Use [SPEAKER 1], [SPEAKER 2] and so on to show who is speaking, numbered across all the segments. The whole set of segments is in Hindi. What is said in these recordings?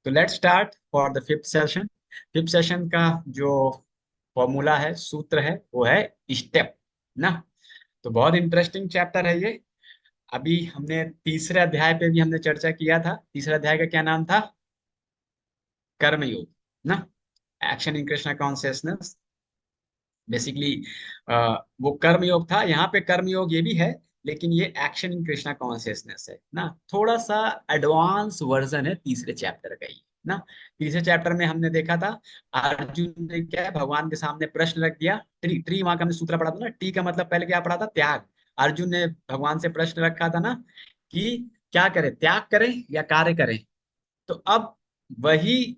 [SPEAKER 1] तो let's start for the fifth session. Fifth session का जो फॉर्मूला है, सूत्र है, वो है स्टेप ना। तो बहुत इंटरेस्टिंग चैप्टर है ये। अभी हमने तीसरे अध्याय पे भी हमने चर्चा किया था। तीसरे अध्याय का क्या नाम था? कर्मयोग ना, action in Krishna consciousness. Basically वो कर्मयोग था। यहाँ पे कर्मयोग ये भी है, लेकिन ये एक्शन इन कृष्णा कॉन्शियसनेस है ना। थोड़ा सा एडवांस वर्जन है तीसरे चैप्टर का ही ना। तीसरे चैप्टर में हमने देखा था, अर्जुन ने क्या है, भगवान के सामने प्रश्न रख दिया। ट्री ट्री वहां का हमने सूत्र पढ़ा था ना। टी का मतलब पहले क्या पढ़ा था? त्याग। अर्जुन ने भगवान से प्रश्न रखा था ना कि क्या करें, त्याग करें या कार्य करें। तो अब वही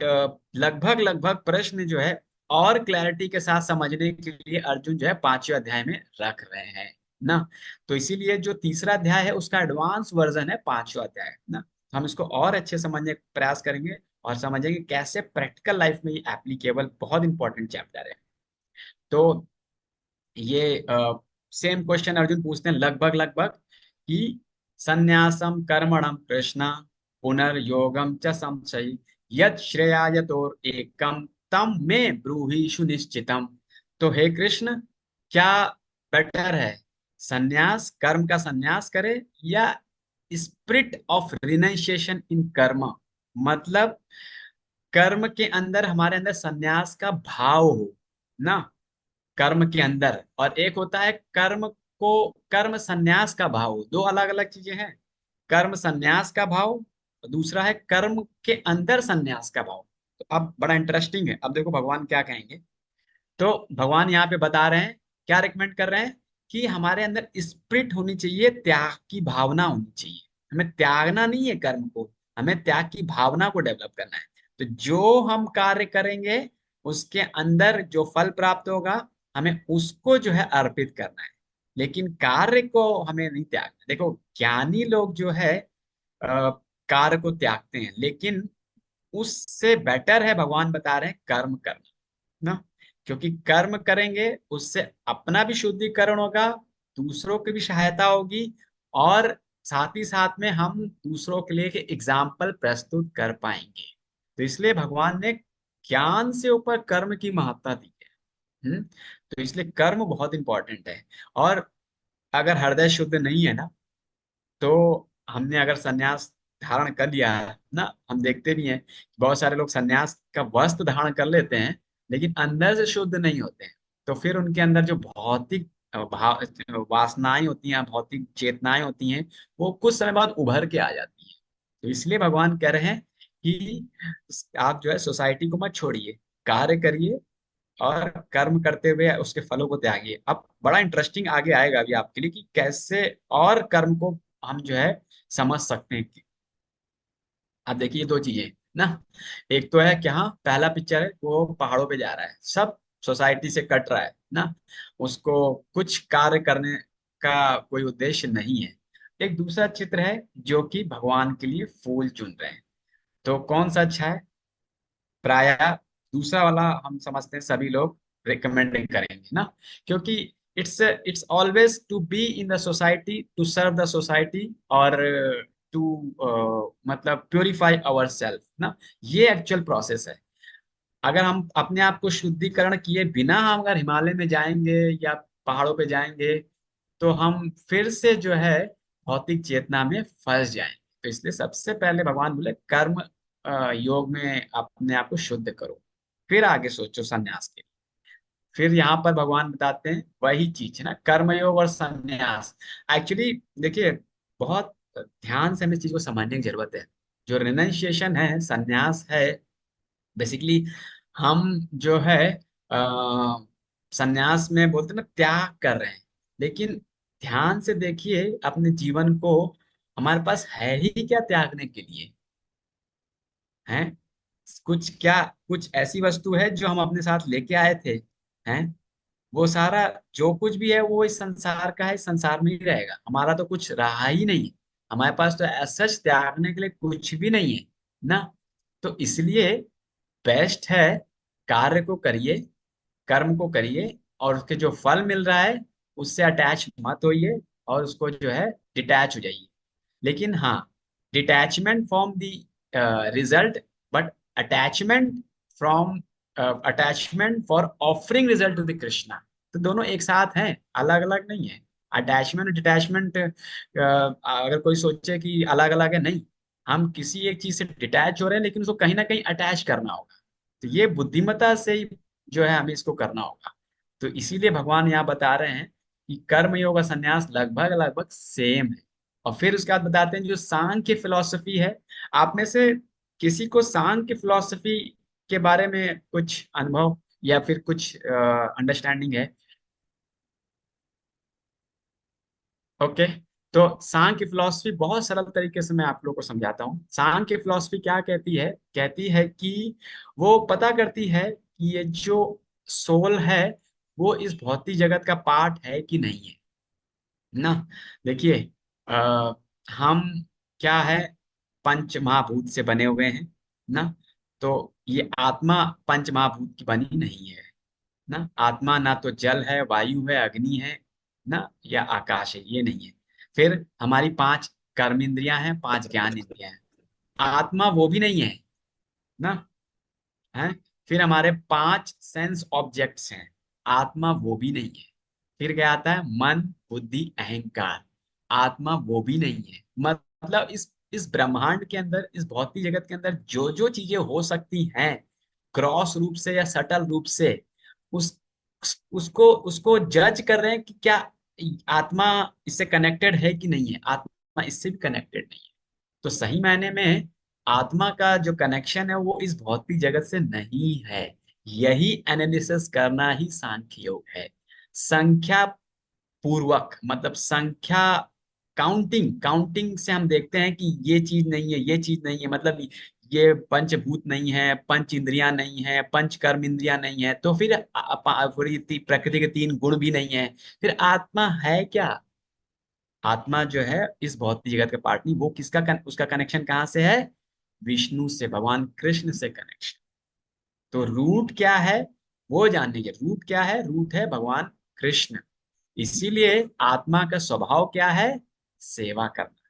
[SPEAKER 1] लगभग लगभग प्रश्न जो है और क्लैरिटी के साथ समझने के लिए अर्जुन जो है पांचवें अध्याय में रख रहे हैं ना। तो इसीलिए जो तीसरा अध्याय है उसका एडवांस वर्जन है पांचवा अध्याय ना। हम इसको और अच्छे समझने का प्रयास करेंगे और समझेंगे कैसे प्रैक्टिकल लाइफ में ये एप्लीकेबल, बहुत इंपॉर्टेंट चैप्टर है। तो ये सेम क्वेश्चन अर्जुन पूछते हैं लगभग लगभग कि संन्यासम कर्मणम कृष्ण पुनर्योगम च संशय यद श्रेयाय तोर एकम तम में ब्रूहि सुनिश्चितम। तो हे कृष्ण, क्या बेटर है, संन्यास, कर्म का संन्यास करे, या स्पिरिट ऑफ रिनाइंसिएशन इन कर्म, मतलब कर्म के अंदर हमारे अंदर संन्यास का भाव हो ना, कर्म के अंदर। और एक होता है कर्म को, कर्म संन्यास का भाव। दो अलग अलग चीजें हैं। कर्म संन्यास का भाव और दूसरा है कर्म के अंदर संन्यास का भाव। तो अब बड़ा इंटरेस्टिंग है। अब देखो भगवान क्या कहेंगे। तो भगवान यहाँ पे बता रहे हैं, क्या रिकमेंड कर रहे हैं कि हमारे अंदर स्पिरिट होनी चाहिए, त्याग की भावना होनी चाहिए। हमें त्यागना नहीं है कर्म को, हमें त्याग की भावना को डेवलप करना है। तो जो हम कार्य करेंगे उसके अंदर जो फल प्राप्त होगा, हमें उसको जो है अर्पित करना है, लेकिन कार्य को हमें नहीं त्यागना। देखो ज्ञानी लोग जो है कार्य को त्यागते हैं, लेकिन उससे बेटर है, भगवान बता रहे हैं, कर्म करना ना। क्योंकि कर्म करेंगे उससे अपना भी शुद्धिकरण होगा, दूसरों की भी सहायता होगी, और साथ ही साथ में हम दूसरों के लिए एक एग्जाम्पल प्रस्तुत कर पाएंगे। तो इसलिए भगवान ने ज्ञान से ऊपर कर्म की महत्ता दी है। तो इसलिए कर्म बहुत इंपॉर्टेंट है। और अगर हृदय शुद्ध नहीं है ना, तो हमने अगर संन्यास धारण कर लिया है ना, हम देखते भी हैं बहुत सारे लोग संन्यास का वस्त्र धारण कर लेते हैं, लेकिन अंदर से शुद्ध नहीं होते हैं। तो फिर उनके अंदर जो भौतिक भाव, वासनाएं होती हैं, भौतिक चेतनाएं होती हैं, वो कुछ समय बाद उभर के आ जाती हैं। तो इसलिए भगवान कह रहे हैं कि आप जो है सोसाइटी को मत छोड़िए, कार्य करिए, और कर्म करते हुए उसके फलों को त्यागिए। अब बड़ा इंटरेस्टिंग आगे आएगा अभी आपके लिए कि कैसे और कर्म को हम जो है समझ सकते हैं। अब देखिए दो चीजें ना। एक तो है कि हाँ, पहला पिक्चर है वो पहाड़ों पे जा रहा है, सब सोसाइटी से कट रहा है ना, उसको कुछ कार्य करने का कोई उद्देश्य नहीं है। एक दूसरा चित्र है जो कि भगवान के लिए फूल चुन रहे हैं। तो कौन सा अच्छा है? प्रायः दूसरा वाला हम समझते हैं, सभी लोग रिकमेंडिंग करेंगे ना। क्योंकि it's it's always to be in the society, to serve the society, और टू मतलब प्योरीफाई अवर सेल्फ ना। ये एक्चुअल प्रोसेस है। अगर हम अपने आप को शुद्धिकरण किए बिना हम अगर हिमालय में जाएंगे या पहाड़ों पे जाएंगे, तो हम फिर से जो है भौतिक चेतना में फंस जाएंगे। तो इसलिए सबसे पहले भगवान बोले कर्म योग में अपने आप को शुद्ध करो, फिर आगे सोचो संन्यास के। फिर यहाँ पर भगवान बताते हैं वही चीज है ना, कर्मयोग और संन्यास। एक्चुअली देखिए, बहुत ध्यान से हमें इस चीज को समझने की जरूरत है। जो रिनंसिएशन है, संन्यास है, बेसिकली हम जो है आ, संन्यास में बोलते हैं ना, त्याग कर रहे हैं। लेकिन ध्यान से देखिए अपने जीवन को, हमारे पास है ही क्या त्यागने के लिए? हैं कुछ क्या? कुछ ऐसी वस्तु है जो हम अपने साथ लेके आए थे? हैं वो सारा जो कुछ भी है वो इस संसार का है, इस संसार में ही रहेगा, हमारा तो कुछ रहा ही नहीं है। हमारे पास तो ऐसा सच त्यागने के लिए कुछ भी नहीं है ना। तो इसलिए बेस्ट है, कार्य को करिए, कर्म को करिए, और उसके जो फल मिल रहा है उससे अटैच मत होइए, और उसको जो है डिटैच हो जाइए। लेकिन हाँ, detachment from the result but attachment from attachment for offering result to the Krishna. तो दोनों एक साथ हैं, अलग अलग नहीं है। अटैचमेंट और डिटैचमेंट अगर कोई सोचे कि अलग अलग है, नहीं। हम किसी एक चीज से डिटैच हो रहे हैं, लेकिन उसको कहीं ना कहीं अटैच करना होगा। तो ये बुद्धिमत्ता से ही जो है हमें इसको करना होगा। तो इसीलिए भगवान यहाँ बता रहे हैं कि कर्म योग और संन्यास लगभग लगभग सेम है। और फिर उसके बाद बताते हैं जो सांख्य फिलॉसफी है। आप में से किसी को सांख्य फिलॉसफी के बारे में कुछ अनुभव या फिर कुछ अंडरस्टैंडिंग है? ओके। तो सांख्य फिलॉसफी बहुत सरल तरीके से मैं आप लोगों को समझाता हूँ। सांख्य फिलॉसफी क्या कहती है? कहती है कि वो पता करती है कि ये जो सोल है वो इस भौतिक जगत का पार्ट है कि नहीं है ना। देखिए, आ, हम क्या है, पंच महाभूत से बने हुए हैं ना। तो ये आत्मा पंच महाभूत की बनी नहीं है ना। आत्मा ना तो जल है, वायु है, अग्नि है ना, या आकाश है, ये नहीं है। फिर हमारी पांच कर्मेंद्रियां हैं, पांच ज्ञान इंद्रियां हैं। आत्मा वो भी नहीं है ना, है। फिर हमारे पांच सेंस ऑब्जेक्ट्स हैं। आत्मा वो भी नहीं है। फिर क्या आता है? मन, बुद्धि, अहंकार। आत्मा वो भी नहीं है। मतलब इस ब्रह्मांड के अंदर, इस भौतिक जगत के अंदर जो जो चीजें हो सकती हैं, क्रॉस रूप से या सटल रूप से, उस उसको उसको जज कर रहे हैं कि क्या आत्मा इससे कनेक्टेड है कि नहीं है। आत्मा इससे भी कनेक्टेड नहीं है। तो सही मायने में आत्मा का जो कनेक्शन है वो इस भौतिक जगत से नहीं है। यही एनालिसिस करना ही सांख्य योग है। संख्या पूर्वक, मतलब संख्या, काउंटिंग काउंटिंग से हम देखते हैं कि ये चीज नहीं है, ये चीज नहीं है। मतलब ये पंचभूत नहीं है, पंच इंद्रियां नहीं है, पंच कर्म इंद्रियां नहीं है, तो फिर पूरी प्रकृति के तीन गुण भी नहीं है। फिर आत्मा है क्या? आत्मा जो है इस भौतिक जगत का पार्ट नहीं। वो उसका कनेक्शन कहाँ से है? विष्णु से, भगवान कृष्ण से कनेक्शन। तो रूट क्या है वो जानने के, रूट क्या है? रूट है भगवान कृष्ण। इसीलिए आत्मा का स्वभाव क्या है? सेवा करना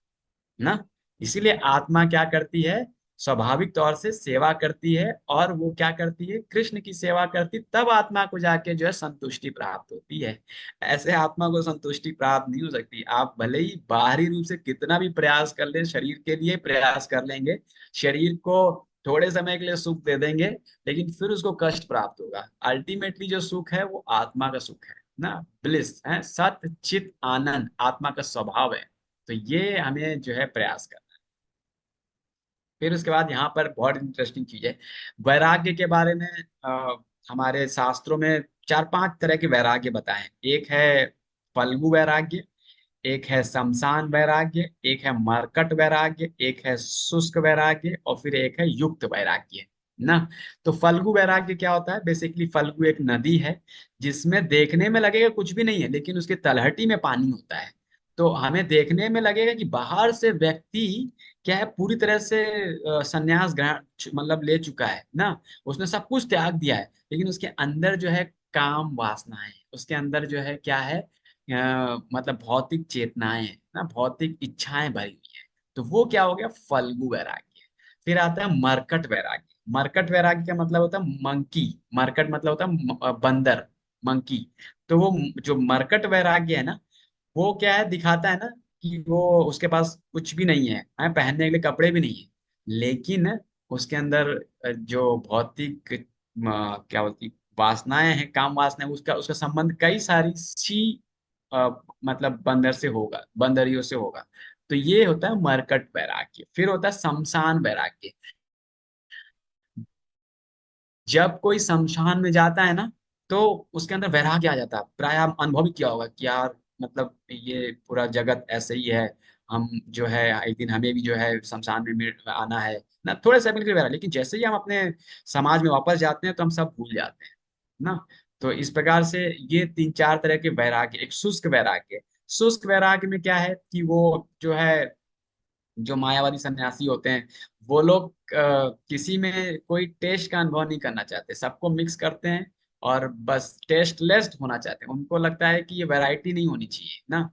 [SPEAKER 1] ना। इसीलिए आत्मा क्या करती है? स्वाभाविक तौर से सेवा करती है। और वो क्या करती है? कृष्ण की सेवा करती, तब आत्मा को जाके जो है संतुष्टि प्राप्त होती है। ऐसे आत्मा को संतुष्टि प्राप्त नहीं हो सकती। आप भले ही बाहरी रूप से कितना भी प्रयास कर ले, शरीर के लिए प्रयास कर लेंगे, शरीर को थोड़े समय के लिए सुख दे देंगे, लेकिन फिर उसको कष्ट प्राप्त होगा। अल्टीमेटली जो सुख है वो आत्मा का सुख है ना, ब्लिस है, सत चित आनंद आत्मा का स्वभाव है। तो ये हमें जो है प्रयास करना है। फिर उसके बाद यहाँ पर बहुत इंटरेस्टिंग चीज है वैराग्य के बारे में। हमारे शास्त्रों में चार पांच तरह के वैराग्य बताए हैं। एक है फल्गु वैराग्य, एक है शमशान वैराग्य, एक है मरकट वैराग्य, एक है शुष्क वैराग्य, और फिर एक है युक्त वैराग्य ना। तो फल्गु वैराग्य क्या होता है? बेसिकली फल्गु एक नदी है जिसमें देखने में लगेगा कुछ भी नहीं है, लेकिन उसके तलहटी में पानी होता है। तो हमें देखने में लगेगा कि बाहर से व्यक्ति क्या है, पूरी तरह से संन्यास ग्रहण मतलब ले चुका है ना, उसने सब कुछ त्याग दिया है, लेकिन उसके अंदर जो है काम वासनाएं हैं। उसके अंदर जो है क्या है, मतलब भौतिक चेतनाएं हैं ना, भौतिक इच्छाएं भरी हुई है। तो वो क्या हो गया? फल्गु वैराग्य। फिर आता है मरकट वैराग्य। मरकट वैराग्य का मतलब होता है मंकी। मरकट मतलब होता है बंदर, मंकी। तो वो जो मरकट वैराग्य है ना, वो क्या है, दिखाता है ना कि वो उसके पास कुछ भी नहीं है, पहनने के लिए कपड़े भी नहीं है, लेकिन उसके अंदर जो भौतिक क्या बोलती वासनाएं हैं, काम वासनाएं, उसका उसका संबंध कई सारी सी मतलब बंदर से होगा, बंदरियों से होगा। तो ये होता है मरकट वैराग्य। फिर होता है शमशान वैराग्य। जब कोई शमशान में जाता है ना, तो उसके अंदर वैराग्य आ जाता है। प्राय आप अनुभव ही किया होगा कि यार, मतलब ये पूरा जगत ऐसे ही है, हम जो है एक दिन हमें भी जो है शमशान में आना है ना। थोड़े समय के लिए वैराग्य, लेकिन जैसे ही हम अपने समाज में वापस जाते हैं तो हम सब भूल जाते हैं ना। तो इस प्रकार से ये तीन चार तरह के वैराग्य। एक शुष्क वैराग्य। शुष्क वैराग्य में क्या है कि वो जो है, जो मायावादी सन्यासी होते हैं, वो लोग किसी में कोई टेस्ट का अनुभव नहीं करना चाहते, सबको मिक्स करते हैं और बस टेस्टलेस होना चाहते हैं। उनको लगता है कि ये वैरायटी नहीं होनी चाहिए ना,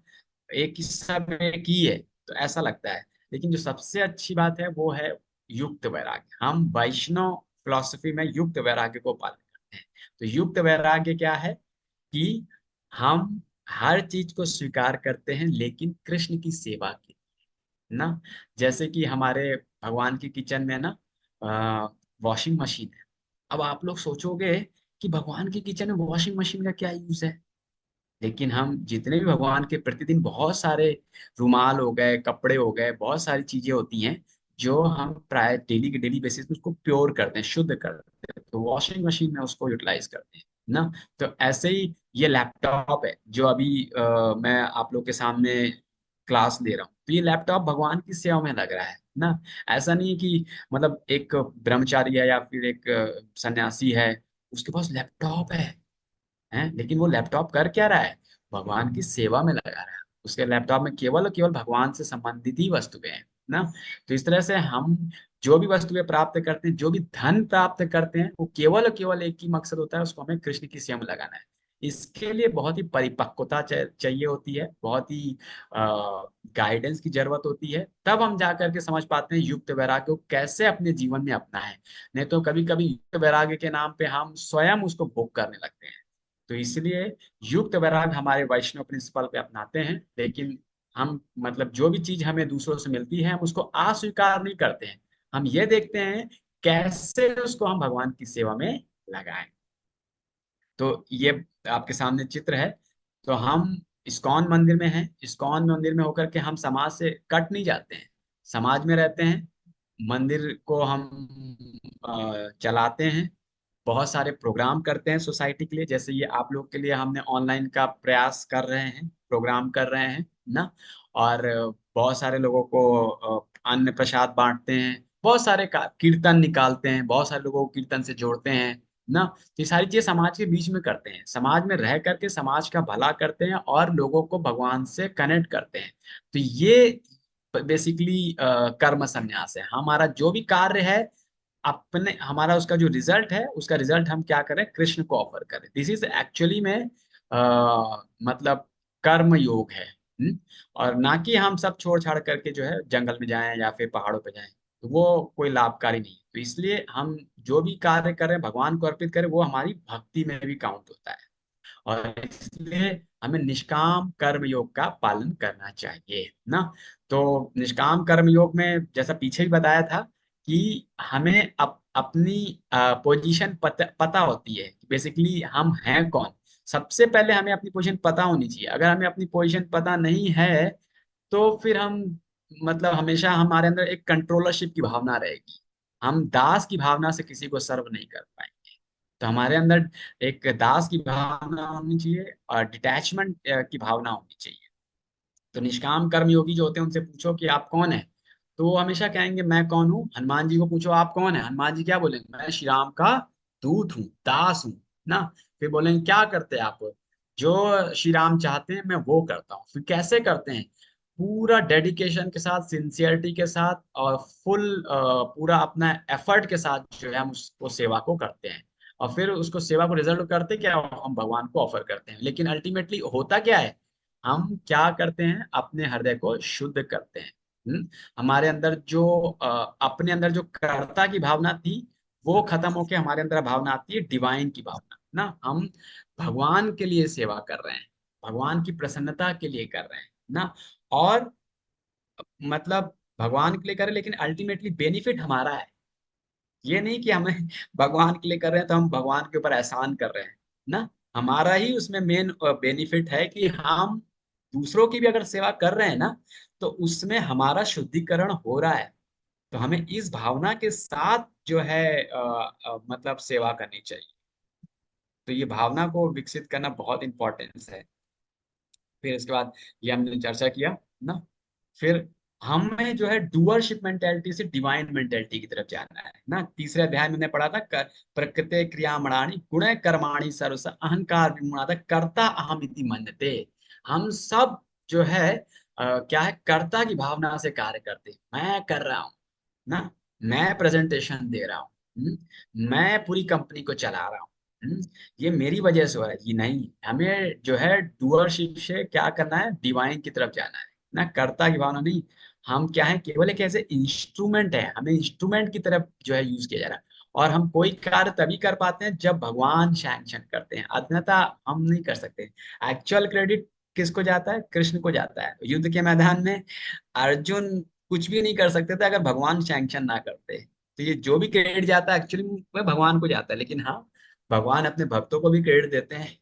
[SPEAKER 1] एक ही सब एक ही है, तो ऐसा लगता है। लेकिन जो सबसे अच्छी बात है वो है युक्त वैराग्य। हम वैष्णव फिलॉसफी में युक्त वैराग्य को पालन करते हैं। तो युक्त वैराग्य क्या है कि हम हर चीज को स्वीकार करते हैं लेकिन कृष्ण की सेवा के ना। जैसे कि हमारे भगवान की किचन में ना वॉशिंग मशीन है। अब आप लोग सोचोगे कि भगवान की किचन में वॉशिंग मशीन का क्या यूज है, लेकिन हम जितने भी भगवान के प्रतिदिन बहुत सारे रुमाल हो गए, कपड़े हो गए, बहुत सारी चीजें होती हैं जो हम प्राय डेली के डेली बेसिस में उसको प्योर करते हैं, शुद्ध करते हैं, तो वॉशिंग मशीन में उसको यूटिलाइज करते हैं ना। तो ऐसे ही ये लैपटॉप है जो अभी मैं आप लोग के सामने क्लास ले रहा हूँ, तो ये लैपटॉप भगवान की सेवा में लग रहा है ना। ऐसा नहीं है कि मतलब एक ब्रह्मचारी है या फिर एक सन्यासी है, उसके पास लैपटॉप है, लेकिन वो लैपटॉप कर क्या रहा है, भगवान की सेवा में लगा रहा है। उसके लैपटॉप में केवल और केवल भगवान से संबंधित ही वस्तुएं हैं ना। तो इस तरह से हम जो भी वस्तुएं प्राप्त करते हैं, जो भी धन प्राप्त करते हैं, वो केवल और केवल एक ही मकसद होता है, उसको हमें कृष्ण की सेवा में लगाना है। इसके लिए बहुत ही परिपक्वता चाहिए होती है, बहुत ही गाइडेंस की जरूरत होती है, तब हम जा करके समझ पाते हैं युक्त वैराग्य को कैसे अपने जीवन में अपना है। नहीं तो कभी कभी युक्त वैराग्य के नाम पे हम स्वयं उसको भोग करने लगते हैं। तो इसलिए युक्त वैराग हमारे वैष्णव प्रिंसिपल पे अपनाते हैं, लेकिन हम मतलब जो भी चीज हमें दूसरों से मिलती है हम उसको अस्वीकार नहीं करते हैं। हम ये देखते हैं कैसे उसको हम भगवान की सेवा में लगाएं। तो ये आपके सामने चित्र है। तो हम इस्कॉन मंदिर में हैं, इस्कॉन मंदिर में होकर के हम समाज से कट नहीं जाते हैं, समाज में रहते हैं। मंदिर को हम चलाते हैं, बहुत सारे प्रोग्राम करते हैं सोसाइटी के लिए, जैसे ये आप लोग के लिए हमने ऑनलाइन का प्रयास कर रहे हैं, प्रोग्राम कर रहे हैं ना। और बहुत सारे लोगों को अन्न प्रसाद बांटते हैं, बहुत सारे कीर्तन निकालते हैं, बहुत सारे लोगों को कीर्तन से जोड़ते हैं ना। तो ये सारी चीजें समाज के बीच में करते हैं, समाज में रह करके समाज का भला करते हैं और लोगों को भगवान से कनेक्ट करते हैं। तो ये बेसिकली कर्म संन्यास है। हमारा जो भी कार्य है, अपने हमारा उसका जो रिजल्ट है, उसका रिजल्ट हम क्या करें, कृष्ण को ऑफर करें। दिस इज एक्चुअली में मतलब कर्म योग है। और ना कि हम सब छोड़ छाड़ करके जो है जंगल में जाएं या फिर पहाड़ों पे जाएं, तो वो कोई लाभकारी नहीं है। तो इसलिए हम जो भी कार्य करें भगवान को अर्पित करें, वो हमारी भक्ति में भी काउंट होता है। और इसलिए हमें निष्काम कर्म योग का पालन करना चाहिए ना। तो निष्काम कर्म योग में जैसा पीछे भी बताया था कि हमें अपनी पोजीशन पता होती है, बेसिकली हम हैं कौन। सबसे पहले हमें अपनी पोजीशन पता होनी चाहिए। अगर हमें अपनी पोजीशन पता नहीं है तो फिर हम मतलब हमेशा हमारे अंदर एक कंट्रोलरशिप की भावना रहेगी, हम दास की भावना से किसी को सर्व नहीं कर पाएंगे। तो हमारे अंदर एक दास की भावना होनी चाहिए और डिटैचमेंट की भावना होनी चाहिए। तो निष्काम कर्म योगी जो होते हैं उनसे पूछो कि आप कौन है, तो वो हमेशा कहेंगे मैं कौन हूँ। हनुमान जी को पूछो आप कौन है, हनुमान जी क्या बोलेंगे, मैं श्री राम का दूत हूँ, दास हूँ ना। फिर बोलेंगे क्या करते हैं आप, जो श्री राम चाहते हैं मैं वो करता हूँ। फिर कैसे करते हैं, पूरा डेडिकेशन के साथ, सिंसियरिटी के साथ और फुल पूरा अपना एफर्ट के साथ जो है हम उसको सेवा को करते हैं। और फिर उसको सेवा को रिजल्ट करते क्या, हम भगवान को ऑफर करते हैं। लेकिन अल्टीमेटली होता क्या है, हम क्या करते हैं, अपने हृदय को शुद्ध करते हैं। हमारे अंदर जो अपने अंदर जो कर्ता की भावना थी वो खत्म होके हमारे अंदर भावना आती है डिवाइन की भावना ना। हम भगवान के लिए सेवा कर रहे हैं, भगवान की प्रसन्नता के लिए कर रहे हैं ना। और मतलब भगवान के लिए करें लेकिन अल्टीमेटली बेनिफिट हमारा है। ये नहीं कि हमें भगवान के लिए कर रहे हैं तो हम भगवान के ऊपर एहसान कर रहे हैं ना। हमारा ही उसमें मेन बेनिफिट है कि हम दूसरों की भी अगर सेवा कर रहे हैं ना, तो उसमें हमारा शुद्धिकरण हो रहा है। तो हमें इस भावना के साथ जो है मतलब सेवा करनी चाहिए। तो ये भावना को विकसित करना बहुत इंपॉर्टेंस है। फिर इसके बाद ये हमने चर्चा किया ना। फिर हमें जो है डुअरशिप मेंटेलिटी से डिवाइन मेंटेलिटी की तरफ जाना है ना। तीसरे अध्याय में हमने पढ़ा था प्रकृति क्रियामणानि गुणे कर्माणि सर्वस अहंकार विमूढ़ात् कर्ता अहम इति मन्यते। हम सब जो है क्या है, कर्ता की भावना से कार्य करते हैं। मैं कर रहा हूँ ना, मैं प्रेजेंटेशन दे रहा हूँ, मैं पूरी कंपनी को चला रहा हूँ, ये मेरी वजह से हो रहा है। ये नहीं, हमें जो है डुअरशिप से क्या करना है, डिवाइन की तरफ जाना है ना, कर्ता की भावना नहीं। हम क्या है, केवल एक ऐसे इंस्ट्रूमेंट है, हमें इंस्ट्रूमेंट की तरफ जो है यूज किया जा रहा है। और हम कोई कार्य तभी कर पाते हैं जब भगवान सैंक्शन करते हैं, अन्यथा हम नहीं कर सकते। एक्चुअल क्रेडिट किसको जाता है? कृष्ण को जाता है। युद्ध के मैदान में अर्जुन कुछ भी नहीं कर सकते थे अगर भगवान सैंक्शन ना करते। तो ये जो भी क्रेडिट जाता है एक्चुअली में भगवान को जाता है, लेकिन हाँ, भगवान अपने भक्तों को भी क्रेडिट देते हैं।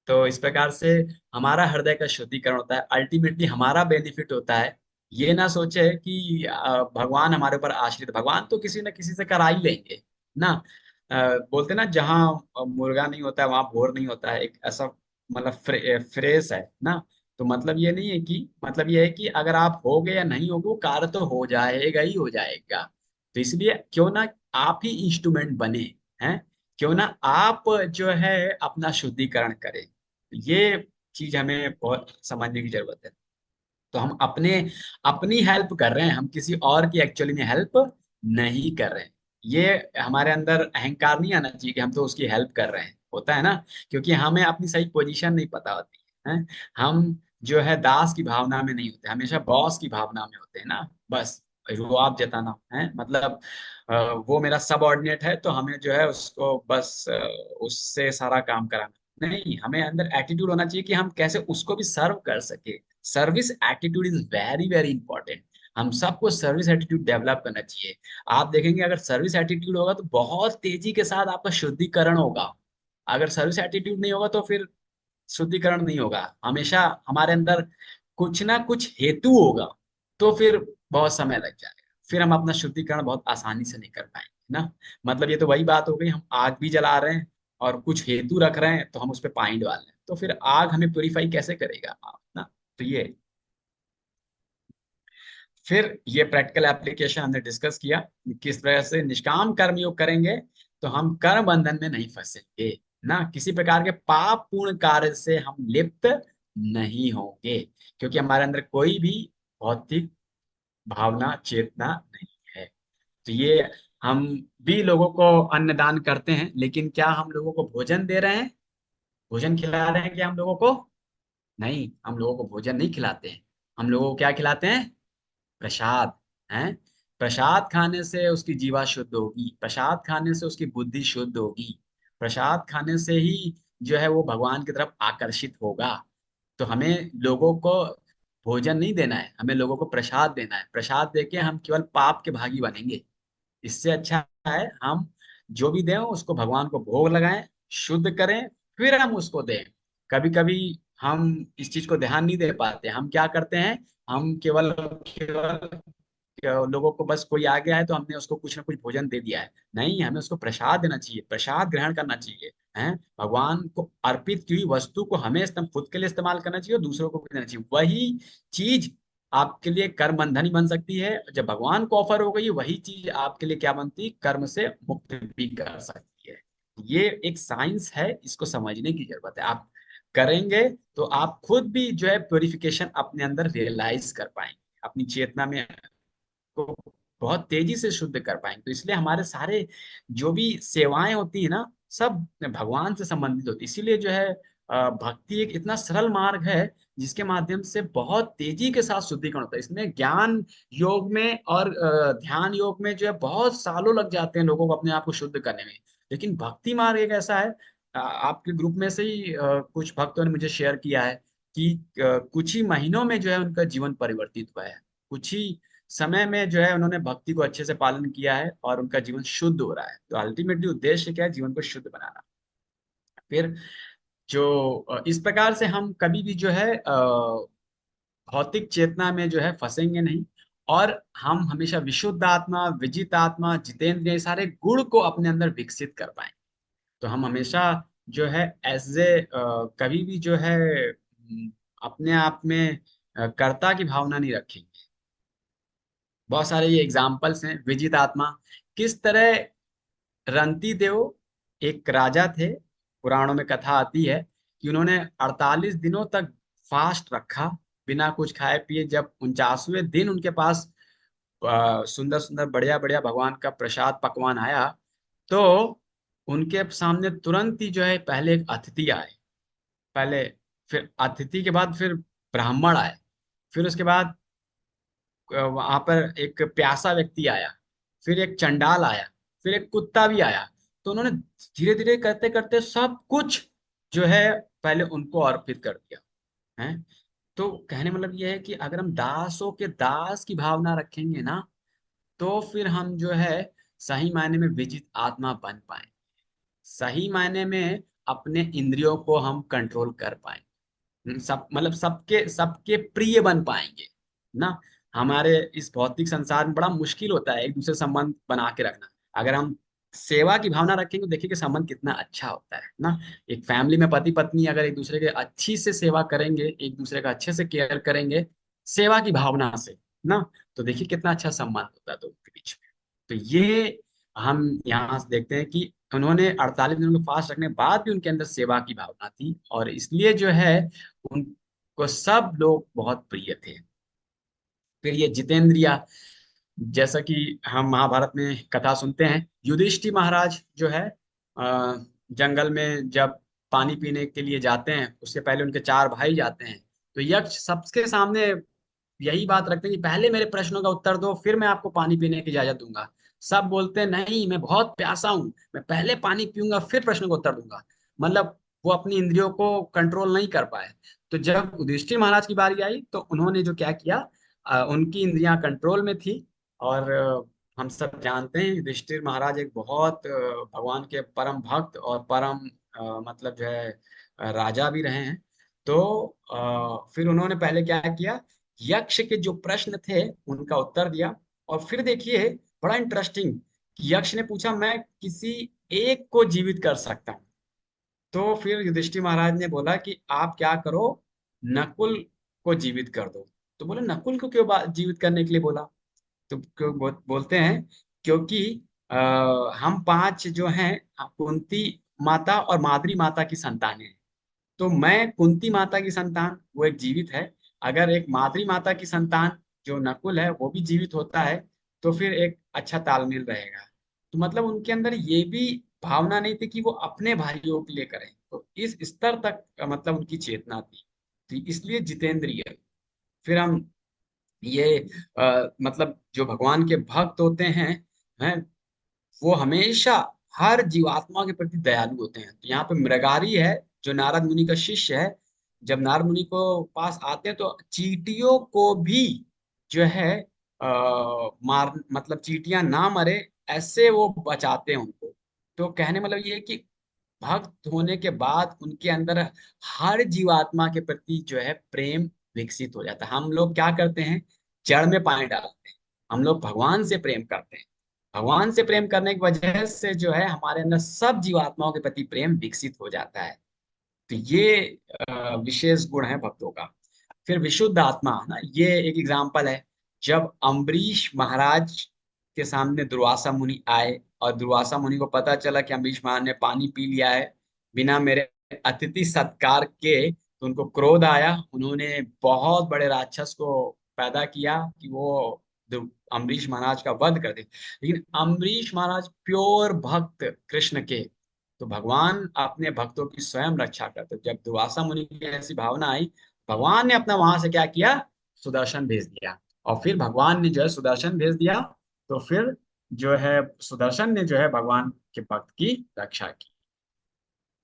[SPEAKER 1] तो इस प्रकार से हमारा हृदय का शुद्धिकरण होता है, अल्टीमेटली हमारा बेनिफिट होता है। ये ना सोचे कि भगवान हमारे ऊपर आश्रित, भगवान तो किसी न किसी से करा ही लेंगे ना। बोलते ना, जहाँ मुर्गा नहीं होता है वहां भोर नहीं होता है, एक ऐसा मतलब फ्रेज है ना। तो मतलब ये नहीं है कि, मतलब ये है कि अगर आप होगे या नहीं होगे वो कार्य तो हो जाएगा ही हो जाएगा। तो इसलिए क्यों ना आप ही इंस्ट्रूमेंट बने हैं, क्यों ना आप जो है अपना शुद्धिकरण करें। ये चीज हमें बहुत समझने की जरूरत है। तो हम अपने अपनी हेल्प कर रहे हैं, हम किसी और की एक्चुअली में हेल्प नहीं कर रहे हैं। ये हमारे अंदर अहंकार नहीं आना चाहिए कि हम तो उसकी हेल्प कर रहे हैं, होता है ना। क्योंकि हमें अपनी सही पोजीशन नहीं पता होती है। हम जो है दास की भावना में नहीं होते, हमेशा बॉस की भावना में होते हैं ना। बस रुआब जताना है, मतलब वो मेरा सबऑर्डिनेट है तो हमें जो है उसको बस उससे सारा काम कराना नहीं। हमें अंदर एटीट्यूड होना चाहिए कि हम कैसे उसको भी सर्व कर सके। Service attitude is very very important. हम सबको सर्विस एटीट्यूड डेवलप करना चाहिए। आप देखेंगे अगर सर्विस एटीट्यूड होगा तो बहुत तेजी के साथ आपका शुद्धिकरण होगा। अगर सर्विस एटीट्यूड नहीं होगा तो फिर शुद्धिकरण नहीं होगा। हमेशा हमारे अंदर कुछ ना कुछ हेतु होगा, तो फिर बहुत समय लग जाएगा, फिर हम अपना शुद्धिकरण बहुत आसानी से नहीं कर पाएंगे ना। मतलब ये तो वही बात हो गई, हम आग भी जला रहे हैं और कुछ हेतु रख रहे हैं तो हम उस पर पानी डाल रहे हैं, तो फिर आग हमें प्योरीफाई कैसे करेगा ना। तो ये, फिर ये प्रैक्टिकल एप्लीकेशन हमने डिस्कस किया कि किस तरह से निष्काम कर्म योग करेंगे तो हम कर्म बंधन में नहीं फंसेंगे ना, किसी प्रकार के पाप पूर्ण कार्य से हम लिप्त नहीं होंगे, क्योंकि हमारे अंदर कोई भी भौतिक भावना चेतना नहीं है। तो ये, हम भी लोगों को अन्न दान करते हैं, लेकिन क्या हम लोगों को भोजन दे रहे हैं? भोजन खिला रहे हैं क्या हम लोगों को? नहीं, हम लोगों को भोजन नहीं खिलाते हैं। हम लोगों को क्या खिलाते हैं? प्रसाद है। प्रसाद खाने से उसकी जीवा शुद्ध होगी, प्रसाद खाने से उसकी बुद्धि शुद्ध होगी, प्रसाद खाने से ही जो है वो भगवान की तरफ आकर्षित होगा। तो हमें लोगों को भोजन नहीं देना है, हमें लोगों को प्रसाद देना है। प्रसाद देके हम केवल पाप के भागी बनेंगे। इससे अच्छा है हम जो भी दें उसको भगवान को भोग लगाएं, शुद्ध करें, फिर हम उसको दें। कभी कभी हम इस चीज को ध्यान नहीं दे पाते, हम क्या करते हैं, हम केवल केवल लोगों को बस कोई आ गया है तो हमने उसको कुछ ना कुछ भोजन दे दिया है। नहीं, हमें उसको प्रसाद देना चाहिए, प्रसाद ग्रहण करना चाहिए। हैं, भगवान को अर्पित की हुई वस्तु को हमें खुद के लिए इस्तेमाल करना चाहिए और दूसरों को भी देना चाहिए। वही चीज आपके लिए कर्म बंधन ही बन सकती है। जब भगवान को ऑफर हो गई वही चीज आपके लिए क्या बनती, कर्म से मुक्त भी कर सकती है। ये एक साइंस है, इसको समझने की जरूरत है। आप करेंगे तो आप खुद भी जो है प्योरिफिकेशन अपने अंदर रियलाइज कर पाएंगे, अपनी चेतना में को बहुत तेजी से शुद्ध कर पाएंगे। तो इसलिए हमारे सारे जो भी सेवाएं होती है ना, सब भगवान से संबंधित होती है। इसीलिए जो है भक्ति एक इतना सरल मार्ग है जिसके माध्यम से बहुत तेजी के साथ शुद्धिकरण होता है। इसमें ज्ञान योग में और ध्यान योग में जो है बहुत सालों लग जाते हैं लोगों को अपने आप को शुद्ध करने में। लेकिन भक्ति मार्ग एक ऐसा है, आपके ग्रुप में से ही कुछ भक्तों ने मुझे शेयर किया है कि कुछ ही महीनों में जो है उनका जीवन परिवर्तित हुआ है। कुछ ही समय में जो है उन्होंने भक्ति को अच्छे से पालन किया है और उनका जीवन शुद्ध हो रहा है। तो अल्टीमेटली उद्देश्य क्या है? जीवन को शुद्ध बनाना। फिर जो इस प्रकार से हम कभी भी जो है भौतिक चेतना में जो है फंसेंगे नहीं, और हम हमेशा विशुद्ध आत्मा, विजित आत्मा, जितेंद्र, ये सारे गुण को अपने अंदर विकसित कर पाएंगे। तो हम हमेशा जो है एज ए कभी भी जो है अपने आप में कर्ता की भावना नहीं रखेंगे। बहुत सारे ये एग्जाम्पल्स हैं। विजित आत्मा किस तरह, रंती देव एक राजा थे, पुराणों में कथा आती है कि उन्होंने 48 दिनों तक फास्ट रखा बिना कुछ खाए पिए। जब 49वें दिन उनके पास सुंदर सुंदर बढ़िया बढ़िया भगवान का प्रसाद पकवान आया, तो उनके सामने तुरंत ही जो है पहले एक अतिथि आए, पहले, फिर अतिथि के बाद फिर ब्राह्मण आए, फिर उसके बाद वहां पर एक प्यासा व्यक्ति आया, फिर एक चंडाल आया, फिर एक कुत्ता भी आया। तो उन्होंने धीरे धीरे करते करते सब कुछ जो है पहले उनको अर्पित कर दिया है। तो कहने मतलब ये है कि अगर हम दासों के दास की भावना रखेंगे ना, तो फिर हम जो है सही मायने में विजित आत्मा बन पाए, सही मायने में अपने इंद्रियों को हम कंट्रोल कर पाए, सब मतलब सबके सबके प्रिय बन पाएंगे ना। हमारे इस भौतिक संसार में बड़ा मुश्किल होता है एक दूसरे से संबंध बना के रखना। अगर हम सेवा की भावना रखेंगे तो देखिए कि संबंध कितना अच्छा होता है ना। एक फैमिली में पति पत्नी अगर एक दूसरे के अच्छी से सेवा करेंगे, एक दूसरे का अच्छे से केयर करेंगे सेवा की भावना से ना, तो देखिए कितना अच्छा संबंध होता है दोनों के बीच में। तो ये हम यहाँ से देखते हैं कि उन्होंने 48 दिनों के फास्ट रखने के बाद भी उनके अंदर सेवा की भावना थी, और इसलिए जो है उनको सब लोग बहुत प्रिय थे। फिर ये जितेंद्रिया, जैसा कि हम महाभारत में कथा सुनते हैं, युधिष्ठिर महाराज जो है जंगल में जब पानी पीने के लिए जाते हैं, उससे पहले उनके चार भाई जाते हैं। तो यक्ष सबके सामने यही बात रखते हैं कि पहले मेरे प्रश्नों का उत्तर दो, फिर मैं आपको पानी पीने की इजाजत दूंगा। सब बोलते हैं नहीं, मैं बहुत प्यासा हूं, मैं पहले पानी पीऊंगा फिर प्रश्नों का उत्तर दूंगा। मतलब वो अपनी इंद्रियों को कंट्रोल नहीं कर पाए। तो जब युधिष्ठिर महाराज की बारी आई तो उन्होंने जो क्या किया, उनकी इंद्रियां कंट्रोल में थी। और हम सब जानते हैं युधिष्ठिर महाराज एक बहुत भगवान के परम भक्त और परम मतलब जो है राजा भी रहे हैं। तो फिर उन्होंने पहले क्या किया, यक्ष के जो प्रश्न थे उनका उत्तर दिया। और फिर देखिए बड़ा इंटरेस्टिंग कि यक्ष ने पूछा मैं किसी एक को जीवित कर सकता हूँ। तो फिर युधिष्ठिर महाराज ने बोला कि आप क्या करो, नकुल को जीवित कर दो। तो बोले नकुल को क्यों जीवित करने के लिए बोला? तो क्यों बोलते हैं, क्योंकि आ, हम पांच जो हैं कुंती माता और माद्री माता की संतान हैं। तो मैं कुंती माता की संतान, वो एक जीवित है। अगर एक माद्री माता की संतान जो नकुल है वो भी जीवित होता है, तो फिर एक अच्छा तालमेल रहेगा। तो मतलब उनके अंदर ये भी भावना नहीं थी कि वो अपने भाइयों के लिए करें, तो इस स्तर तक मतलब उनकी चेतना थी। तो इसलिए जितेंद्रिय। फिर हम ये मतलब जो भगवान के भक्त होते हैं वो हमेशा हर जीवात्मा के प्रति दयालु होते हैं। तो यहाँ पे मृगारी है जो नारद मुनि का शिष्य है। जब नारद मुनि को पास आते हैं तो चींटियों को भी जो है मार मतलब चींटियां ना मरे ऐसे वो बचाते हैं उनको। तो कहने मतलब ये है कि भक्त होने के बाद उनके अंदर हर जीवात्मा के प्रति जो है प्रेम विकसित हो जाता है। हम लोग क्या करते हैं, जड़ में पानी डालते हैं। हम लोग भगवान से प्रेम करते हैं। भगवान से प्रेम करने की वजह से जो है हमारे अंदर सब जीवात्माओं के प्रति प्रेम विकसित हो जाता है। तो ये विशेष गुण है भक्तों का। फिर विशुद्ध आत्मा ना, ये एक एग्जाम्पल है। जब अम्बरीश महाराज के सामने दुर्वासा मुनि आए और दुर्वासा मुनि को पता चला कि अम्बरीश महाराज ने पानी पी लिया है बिना मेरे अतिथि सत्कार के, तो उनको क्रोध आया। उन्होंने बहुत बड़े राक्षस को पैदा किया कि वो अम्बरीश महाराज का वध कर दे। लेकिन अम्बरीश महाराज प्योर भक्त कृष्ण के, तो भगवान अपने भक्तों की स्वयं रक्षा करते। जब दुर्वासा मुनि की ऐसी भावना आई, भगवान ने अपना वहां से क्या किया, सुदर्शन भेज दिया। और फिर भगवान ने जो है सुदर्शन भेज दिया। तो फिर जो है सुदर्शन ने जो है भगवान के भक्त की रक्षा की।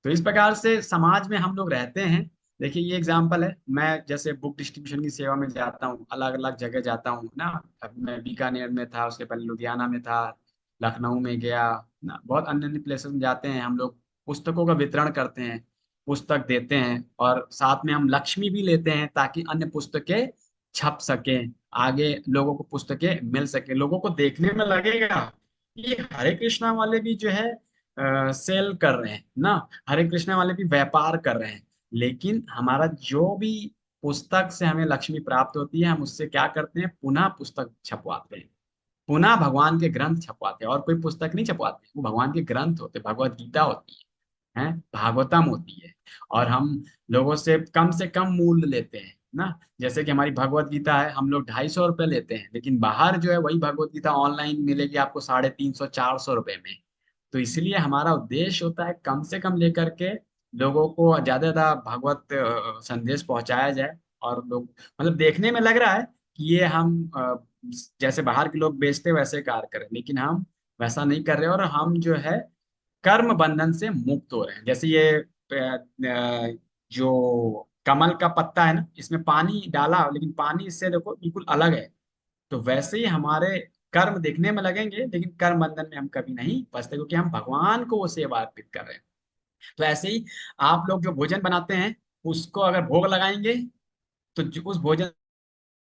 [SPEAKER 1] तो इस प्रकार से समाज में हम लोग रहते हैं। देखिए ये एग्जाम्पल है, मैं जैसे बुक डिस्ट्रीब्यूशन की सेवा में जाता हूँ, अलग अलग जगह जाता हूँ ना। अब मैं बीकानेर में था, उसके पहले लुधियाना में था, लखनऊ में गया ना, बहुत अन्य अन्य प्लेसेस में जाते हैं हम लोग। पुस्तकों का वितरण करते हैं, पुस्तक देते हैं, और साथ में हम लक्ष्मी भी लेते हैं ताकि अन्य पुस्तकें छप सकें, आगे लोगों को पुस्तकें मिल सके। लोगों को देखने में लगेगा ये हरे कृष्णा वाले भी जो है सेल कर रहे हैं ना, हरे कृष्णा वाले भी व्यापार कर रहे हैं। लेकिन हमारा जो भी पुस्तक से हमें लक्ष्मी प्राप्त होती है, हम उससे क्या करते हैं, पुनः पुस्तक छपवाते हैं, पुनः भगवान के ग्रंथ छपवाते हैं। और कोई पुस्तक नहीं छपवाते, वो भगवान के ग्रंथ होते, भगवत गीता होती है भागवतम होती है। और हम लोगों से कम मूल्य लेते हैं ना। जैसे कि हमारी भगवत गीता है, हम लोग 250 रुपये लेते हैं, लेकिन बाहर जो है वही भगवत गीता ऑनलाइन मिलेगी आपको 350-400 रुपये में। तो इसलिए हमारा उद्देश्य होता है कम से कम लेकर के लोगों को ज्यादा ज्यादा भगवत संदेश पहुंचाया जाए। और लोग मतलब देखने में लग रहा है कि ये हम जैसे बाहर के लोग बेचते वैसे कार्य करें, लेकिन हम वैसा नहीं कर रहे, और हम जो है कर्म बंधन से मुक्त हो रहे हैं। जैसे ये जो कमल का पत्ता है ना, इसमें पानी डाला लेकिन पानी इससे देखो बिल्कुल अलग है। तो वैसे ही हमारे कर्म देखने में लगेंगे, लेकिन कर्म बंधन में हम कभी नहीं फंसते, क्योंकि हम भगवान को वो सेवा अर्पित कर रहे हैं। तो ऐसे ही आप लोग जो भोजन बनाते हैं, उसको अगर भोग लगाएंगे, तो उस भोजन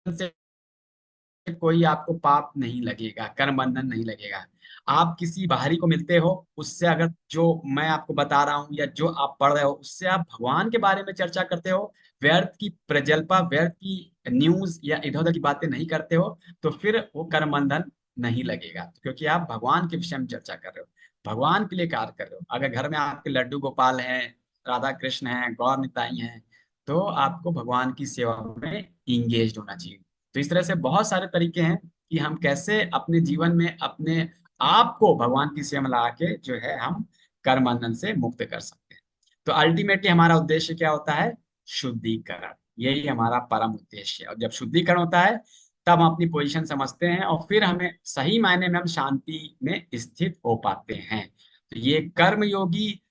[SPEAKER 1] से कोई आपको पाप नहीं लगेगा, कर्म बंधन नहीं लगेगा। आप किसी बाहरी को मिलते हो, उससे अगर जो मैं आपको बता रहा हूँ या जो आप पढ़ रहे हो, उससे आप भगवान के बारे में चर्चा करते हो, व्यर्थ की प्रजल्पा, व्यर्थ की न्यूज या इधर उधर की बातें नहीं करते हो, तो फिर वो कर्म बंधन नहीं लगेगा, क्योंकि आप भगवान के विषय में चर्चा कर रहे हो, भगवान के लिए कार्य कर रहे हो। अगर घर में आपके लड्डू गोपाल हैं, राधा कृष्ण हैं, गौर निताई हैं, तो आपको भगवान की सेवा में इंगेज होना चाहिए। तो इस तरह से बहुत सारे तरीके हैं कि हम कैसे अपने जीवन में अपने आप को भगवान की सेवा में ला के जो है हम कर्म बंधन से मुक्त कर सकते हैं। तो अल्टीमेटली हमारा उद्देश्य क्या होता है? शुद्धिकरण। यही हमारा परम उद्देश्य है। और जब शुद्धिकरण होता है, तब हम अपनी पोजीशन समझते हैं, और फिर हमें सही मायने में हम शांति में स्थित हो पाते हैं। तो ये कर्म योगी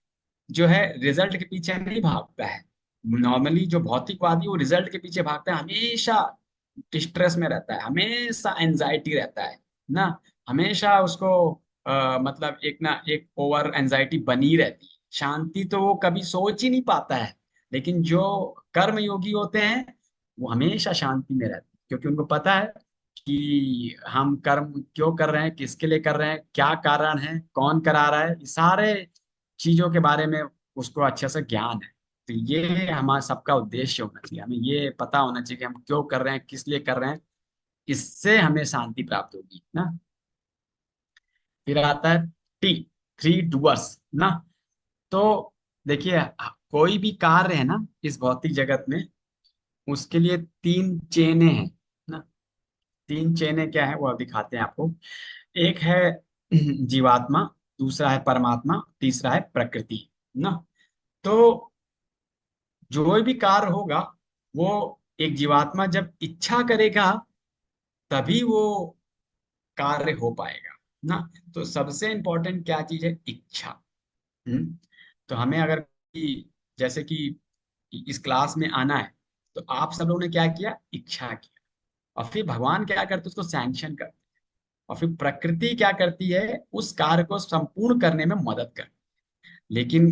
[SPEAKER 1] जो है रिजल्ट के पीछे नहीं भागता है। नॉर्मली जो भौतिकवादी वो रिजल्ट के पीछे भागता है, हमेशा स्ट्रेस में रहता है, हमेशा एंजाइटी रहता है ना, हमेशा उसको मतलब एक ना एक ओवर एंजाइटी बनी रहती है। शांति तो वो कभी सोच ही नहीं पाता है। लेकिन जो कर्म योगी होते हैं, वो हमेशा शांति में रहते हैं, क्योंकि उनको पता है कि हम कर्म क्यों कर रहे हैं, किसके लिए कर रहे हैं, क्या कारण है, कौन करा रहा है, ये सारे चीजों के बारे में उसको अच्छे से ज्ञान है। तो ये हमारा सबका उद्देश्य होना चाहिए, हमें ये पता होना चाहिए कि हम क्यों कर रहे हैं, किस लिए कर रहे हैं। इससे हमें शांति प्राप्त होगी ना। फिर आता है टी, थ्री डूअर्स ना। तो देखिए, कोई भी कार्य है ना इस भौतिक जगत में, उसके लिए तीन चेने हैं ना। तीन चेने क्या है वो अब दिखाते हैं आपको। एक है जीवात्मा, दूसरा है परमात्मा, तीसरा है प्रकृति ना। तो जो भी कार्य होगा, वो एक जीवात्मा जब इच्छा करेगा, तभी वो कार्य हो पाएगा ना। तो सबसे इंपॉर्टेंट क्या चीज है? इच्छा। हम्म। तो हमें अगर जैसे कि इस क्लास में आना है, तो आप सब लोगों ने क्या किया? इच्छा किया। और फिर भगवान क्या करते? उसको सैंक्शन करते हैं। और फिर प्रकृति क्या करती है? उस कार्य को संपूर्ण करने में मदद करती है। लेकिन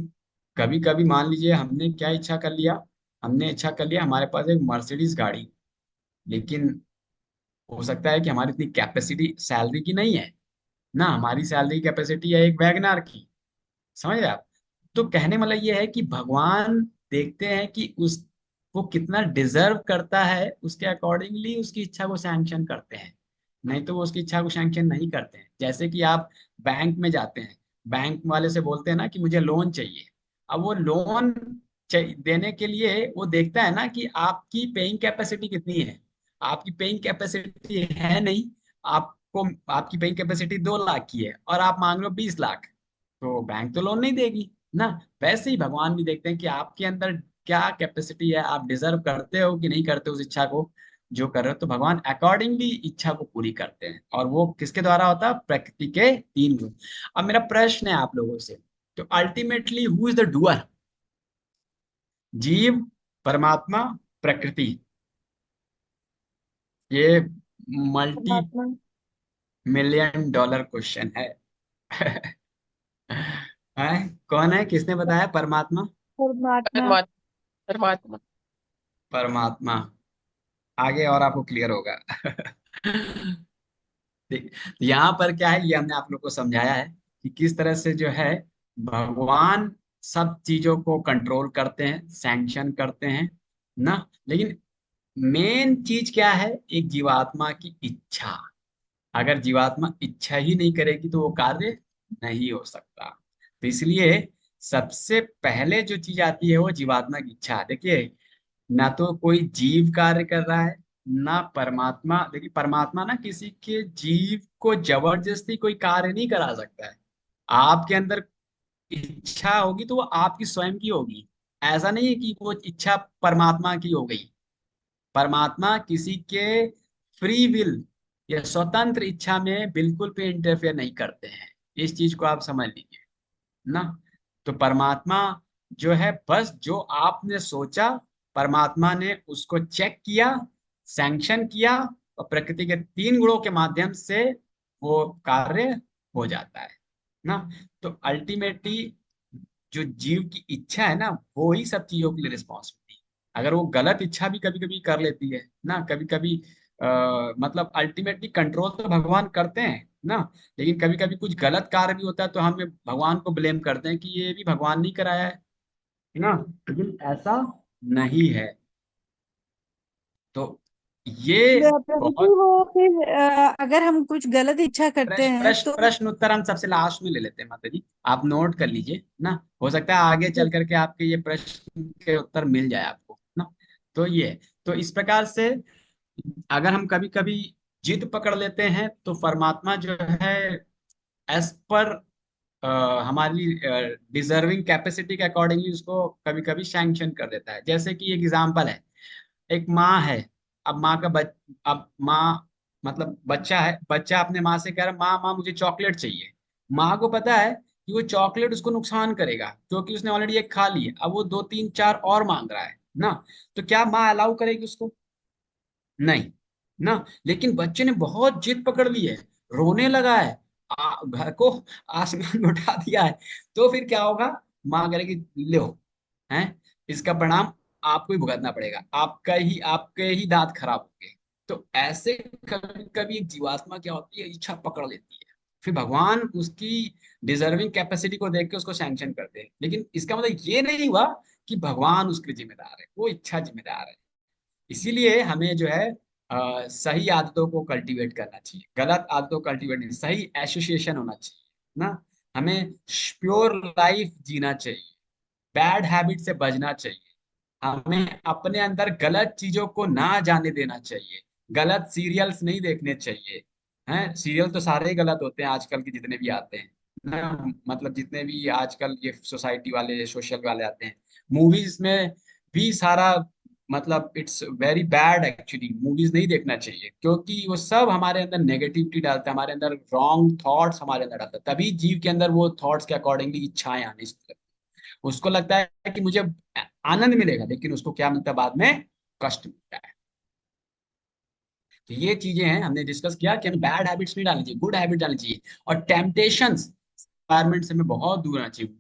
[SPEAKER 1] कभी कभी मान लीजिए हमने क्या इच्छा कर लिया, हमने इच्छा कर लिया हमारे पास एक मर्सिडीज गाड़ी, लेकिन हो सकता है कि हमारी इतनी कैपेसिटी सैलरी की नहीं है ना, हमारी सैलरी कैपेसिटी है एक वैगनार की। समझ रहे आप? तो कहने मतलब ये है कि भगवान देखते हैं कि उस वो कितना डिजर्व करता है, उसके अकॉर्डिंगली उसकी इच्छा को सैंक्शन करते हैं। नहीं तो वो उसकी इच्छा को सैंक्शन नहीं करते हैं। जैसे कि आप बैंक में जाते हैं, बैंक वाले से बोलते हैं ना कि मुझे लोन चाहिए। अब वो लोन देने के लिए वो देखता है ना कि आपकी पेइंग कैपेसिटी कितनी है। आपकी पेइंग कैपेसिटी है नहीं, आपको आपकी पेइंग कैपेसिटी 2 लाख की है और आप मांग रहे हो 20 लाख, तो बैंक तो लोन नहीं देगी ना। वैसे ही भगवान भी देखते हैं कि आपके अंदर क्या कैपेसिटी है, आप डिजर्व करते हो कि नहीं करते उस इच्छा को जो कर रहे हो। तो भगवान अकॉर्डिंगली इच्छा को पूरी करते हैं, और वो किसके द्वारा होता है? प्रकृति के 3 गुण। अब मेरा प्रश्न है आप लोगों से, तो ultimately who is the doer? जीव, परमात्मा, प्रकृति? ये मल्टी
[SPEAKER 2] परमात्मा।
[SPEAKER 1] मिलियन डॉलर क्वेश्चन है। है? कौन है, किसने बताया परमात्मा?
[SPEAKER 2] परमात्मा।
[SPEAKER 3] परमात्मा। परमात्मा।
[SPEAKER 1] परमात्मा। आगे और आपको क्लियर होगा। ठीक। तो यहाँ पर क्या है, ये हमने आप लोग को समझाया है कि किस तरह से जो है भगवान सब चीजों को कंट्रोल करते हैं, सैंक्शन करते हैं ना। लेकिन मेन चीज क्या है? एक जीवात्मा की इच्छा। अगर जीवात्मा इच्छा ही नहीं करेगी तो वो कार्य नहीं हो सकता। तो इसलिए सबसे पहले जो चीज आती है वो जीवात्मा की इच्छा। देखिए, ना तो कोई जीव कार्य कर रहा है, ना परमात्मा। देखिए, परमात्मा ना किसी के जीव को जबरदस्ती कोई कार्य नहीं करा सकता है। आपके अंदर इच्छा होगी तो वो आपकी स्वयं की होगी। ऐसा नहीं है कि वो इच्छा परमात्मा की हो गई। परमात्मा किसी के फ्री विल ये स्वतंत्र इच्छा में बिल्कुल भी इंटरफेयर नहीं करते हैं। इस चीज को आप समझ लीजिए ना। तो परमात्मा जो है, बस जो आपने सोचा, परमात्मा ने उसको चेक किया, सैंक्शन किया, और प्रकृति के 3 गुणों के माध्यम से वो कार्य हो जाता है ना। तो अल्टीमेटली जो जीव की इच्छा है ना, वो ही सब चीजों के लिए रिस्पॉन्सिबिलिटी है। अगर वो गलत इच्छा भी कभी कभी कर लेती है ना, कभी कभी मतलब अल्टीमेटली कंट्रोल तो भगवान करते हैं ना, लेकिन कभी कभी कुछ गलत कार्य भी होता है तो हम भगवान को ब्लेम करते हैं कि ये भी भगवान नहीं कराया है ना। लेकिन ऐसा नहीं है। तो ये
[SPEAKER 2] प्रभु जी,
[SPEAKER 1] बहुत
[SPEAKER 2] वो फिर अगर हम कुछ गलत इच्छा करते
[SPEAKER 1] प्रश्न
[SPEAKER 2] हैं
[SPEAKER 1] प्रश्न
[SPEAKER 2] तो।
[SPEAKER 1] प्रश्न उत्तर हम सबसे लास्ट में ले लेते हैं माता जी। आप नोट कर लीजिए ना, हो सकता है आगे चल करके आपके ये प्रश्न के उत्तर मिल जाए आपको ना। तो ये, तो इस प्रकार से अगर हम कभी कभी जिद पकड़ लेते हैं तो परमात्मा जो है एज पर हमारी डिजर्विंग कैपेसिटी के अकॉर्डिंगली उसको कभी कभी सैंक्शन कर देता है। जैसे कि एक एग्जांपल है, एक माँ है। अब माँ का अब माँ मतलब बच्चा है, बच्चा अपने माँ से कह रहा है, माँ माँ मुझे चॉकलेट चाहिए। माँ को पता है कि वो चॉकलेट उसको नुकसान करेगा, क्योंकि उसने ऑलरेडी एक खा ली है, अब वो 2 3 4 और मांग रहा है ना। तो क्या माँ अलाउ करेगी उसको? नहीं ना। लेकिन बच्चे ने बहुत जिद पकड़ ली है, रोने लगा है, घर को आसमान में उठा दिया है। तो फिर क्या होगा? माँ करेगी, लो, हैं, इसका परिणाम आपको ही भुगतना पड़ेगा, आपके ही दांत खराब होंगे। तो ऐसे कभी कभी एक जीवात्मा क्या होती है, इच्छा पकड़ लेती है, फिर भगवान उसकी डिजर्विंग कैपेसिटी को देख के उसको सैंक्शन करते हैं। लेकिन इसका मतलब ये नहीं हुआ कि भगवान उसके जिम्मेदार है, वो इच्छा जिम्मेदार है। इसीलिए हमें जो है सही आदतों को कल्टीवेट करना चाहिए, गलत आदतों को कल्टीवेट नहीं, सही एसोसिएशन होना चाहिए ना। हमें प्योर लाइफ जीना चाहिए, बैड हैबिट से बचना चाहिए। हमें अपने अंदर गलत चीजों को ना जाने देना चाहिए, गलत सीरियल्स नहीं देखने चाहिए। हैं, सीरियल तो सारे ही गलत होते हैं आजकल के जितने भी आते हैं ना, मतलब जितने भी आजकल ये सोसाइटी वाले सोशल वाले आते हैं, मूवीज में भी सारा, मतलब it's very bad actually. Movies नहीं देखना चाहिए, क्योंकि वो सब हमारे अंदर नेगेटिविटी डालता है, हमारे अंदर रॉन्ग थॉट्स हमारे अंदर डालता है। तभी जीव के अंदर वो थॉट्स के अकॉर्डिंगली इच्छाएं आने लगती हैं। उसको लगता है कि मुझे आनंद मिलेगा, लेकिन उसको क्या मिलता है बाद में? कष्ट मिलता है। तो ये चीजें हैं, हमने डिस्कस किया कि हमें बैड हैबिट्स नहीं डालनी चाहिए, गुड हैबिट डालनी चाहिए। और टेम्पटेशंस एनवायरमेंट से हमें बहुत दूर रहना चाहिए,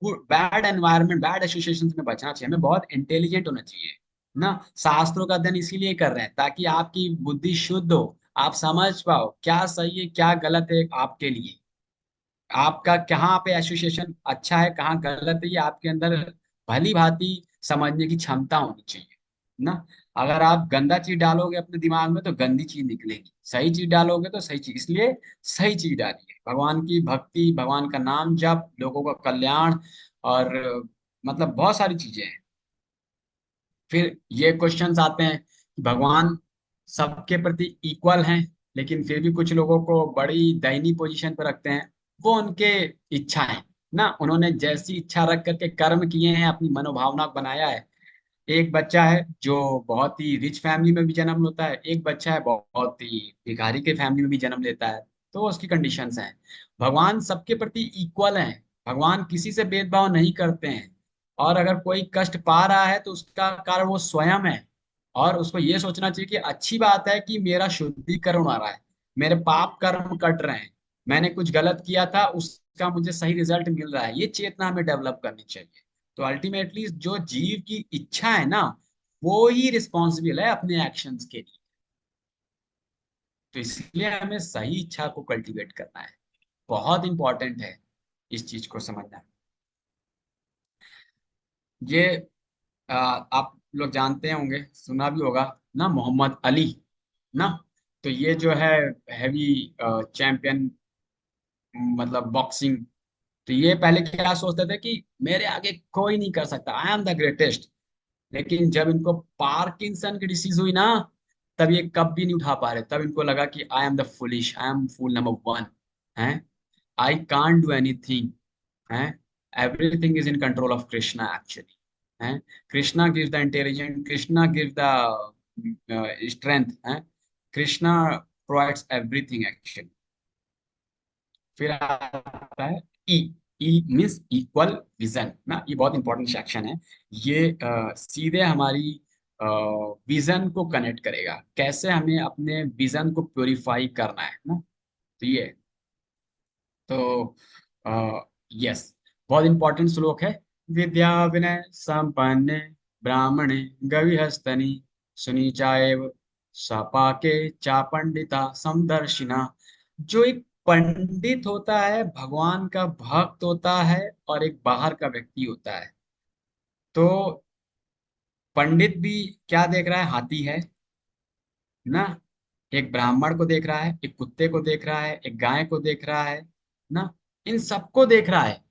[SPEAKER 1] बैड एनवायरमेंट बैड एसोसिएशन में बचना चाहिए, हमें बहुत इंटेलिजेंट होना चाहिए ना। शास्त्रों का अध्ययन इसीलिए कर रहे हैं ताकि आपकी बुद्धि शुद्ध हो, आप समझ पाओ क्या सही है क्या गलत है आपके लिए, आपका कहाँ पे एसोसिएशन अच्छा है कहाँ गलत है, ये आपके अंदर भली भांति समझने की क्षमता होनी चाहिए ना। अगर आप गंदा चीज डालोगे अपने दिमाग में तो गंदी चीज निकलेगी, सही चीज डालोगे तो सही चीज, इसलिए सही चीज डालिए, भगवान की भक्ति, भगवान का नाम जप, लोगों का कल्याण, और मतलब बहुत सारी चीजें हैं। फिर ये क्वेश्चंस आते हैं कि भगवान सबके प्रति इक्वल हैं, लेकिन फिर भी कुछ लोगों को बड़ी दयनीय पोजीशन पर रखते हैं। वो उनके इच्छाएं ना, उन्होंने जैसी इच्छा रख करके कर्म किए हैं, अपनी मनोभावना को बनाया है। एक बच्चा है जो बहुत ही रिच फैमिली में भी जन्म लेता है, एक बच्चा है बहुत ही भिखारी के फैमिली में भी जन्म लेता है, तो उसकी कंडीशंस हैं। भगवान सबके प्रति इक्वल हैं, भगवान किसी से भेदभाव नहीं करते हैं। और अगर कोई कष्ट पा रहा है तो उसका कारण वो स्वयं है, और उसको ये सोचना चाहिए कि अच्छी बात है कि मेरा शुद्धिकरण हो रहा है, मेरे पाप कर्म कट रहे हैं, मैंने कुछ गलत किया था उसका मुझे सही रिजल्ट मिल रहा है, ये चेतना हमें डेवलप करनी चाहिए। तो अल्टीमेटली जो जीव की इच्छा है ना, वो ही रिस्पॉन्सिबल है अपने एक्शंस के लिए। तो इसलिए हमें सही इच्छा को कल्टीवेट करना है, बहुत इंपॉर्टेंट है इस चीज को समझना। ये आप लोग जानते होंगे, सुना भी होगा ना, मोहम्मद अली ना। तो ये जो है हैवी चैंपियन, मतलब बॉक्सिंग। तो ये पहले क्या सोचते थे कि मेरे आगे कोई नहीं कर सकता, आई एम द ग्रेटेस्ट। लेकिन जब इनको पार्किंसन की डिसीज हुई ना, तब ये कब भी नहीं उठा पा रहे, तब इनको लगा कि I am the foolish, I am fool number 1 है, आई कांट डू एनीथिंग है, everything is in control of Krishna actually है। Krishna gives the intelligent, Krishna gives the strength है, कृष्णा प्रोवाइड्स एवरीथिंग एक्शन। फिर आता है E. E means equal vision ना, ये बहुत इंपॉर्टेंट सेक्शन है। ये सीधे हमारी विजन को कनेक्ट करेगा, कैसे हमें अपने विजन को प्योरीफाई करना है ना। तो ये तो यस, बहुत इंपॉर्टेंट श्लोक है। विद्या विनय संपन्ने ब्राह्मणे गविहस्तनि सुनीचाएव सपाके चा पंडिता समदर्शिना। जो एक पंडित होता है, भगवान का भक्त होता है, और एक बाहर का व्यक्ति होता है। तो पंडित भी क्या देख रहा है? हाथी है ना, एक ब्राह्मण को देख रहा है, एक कुत्ते को देख रहा है, एक गाय को देख रहा है ना, इन सबको देख रहा है?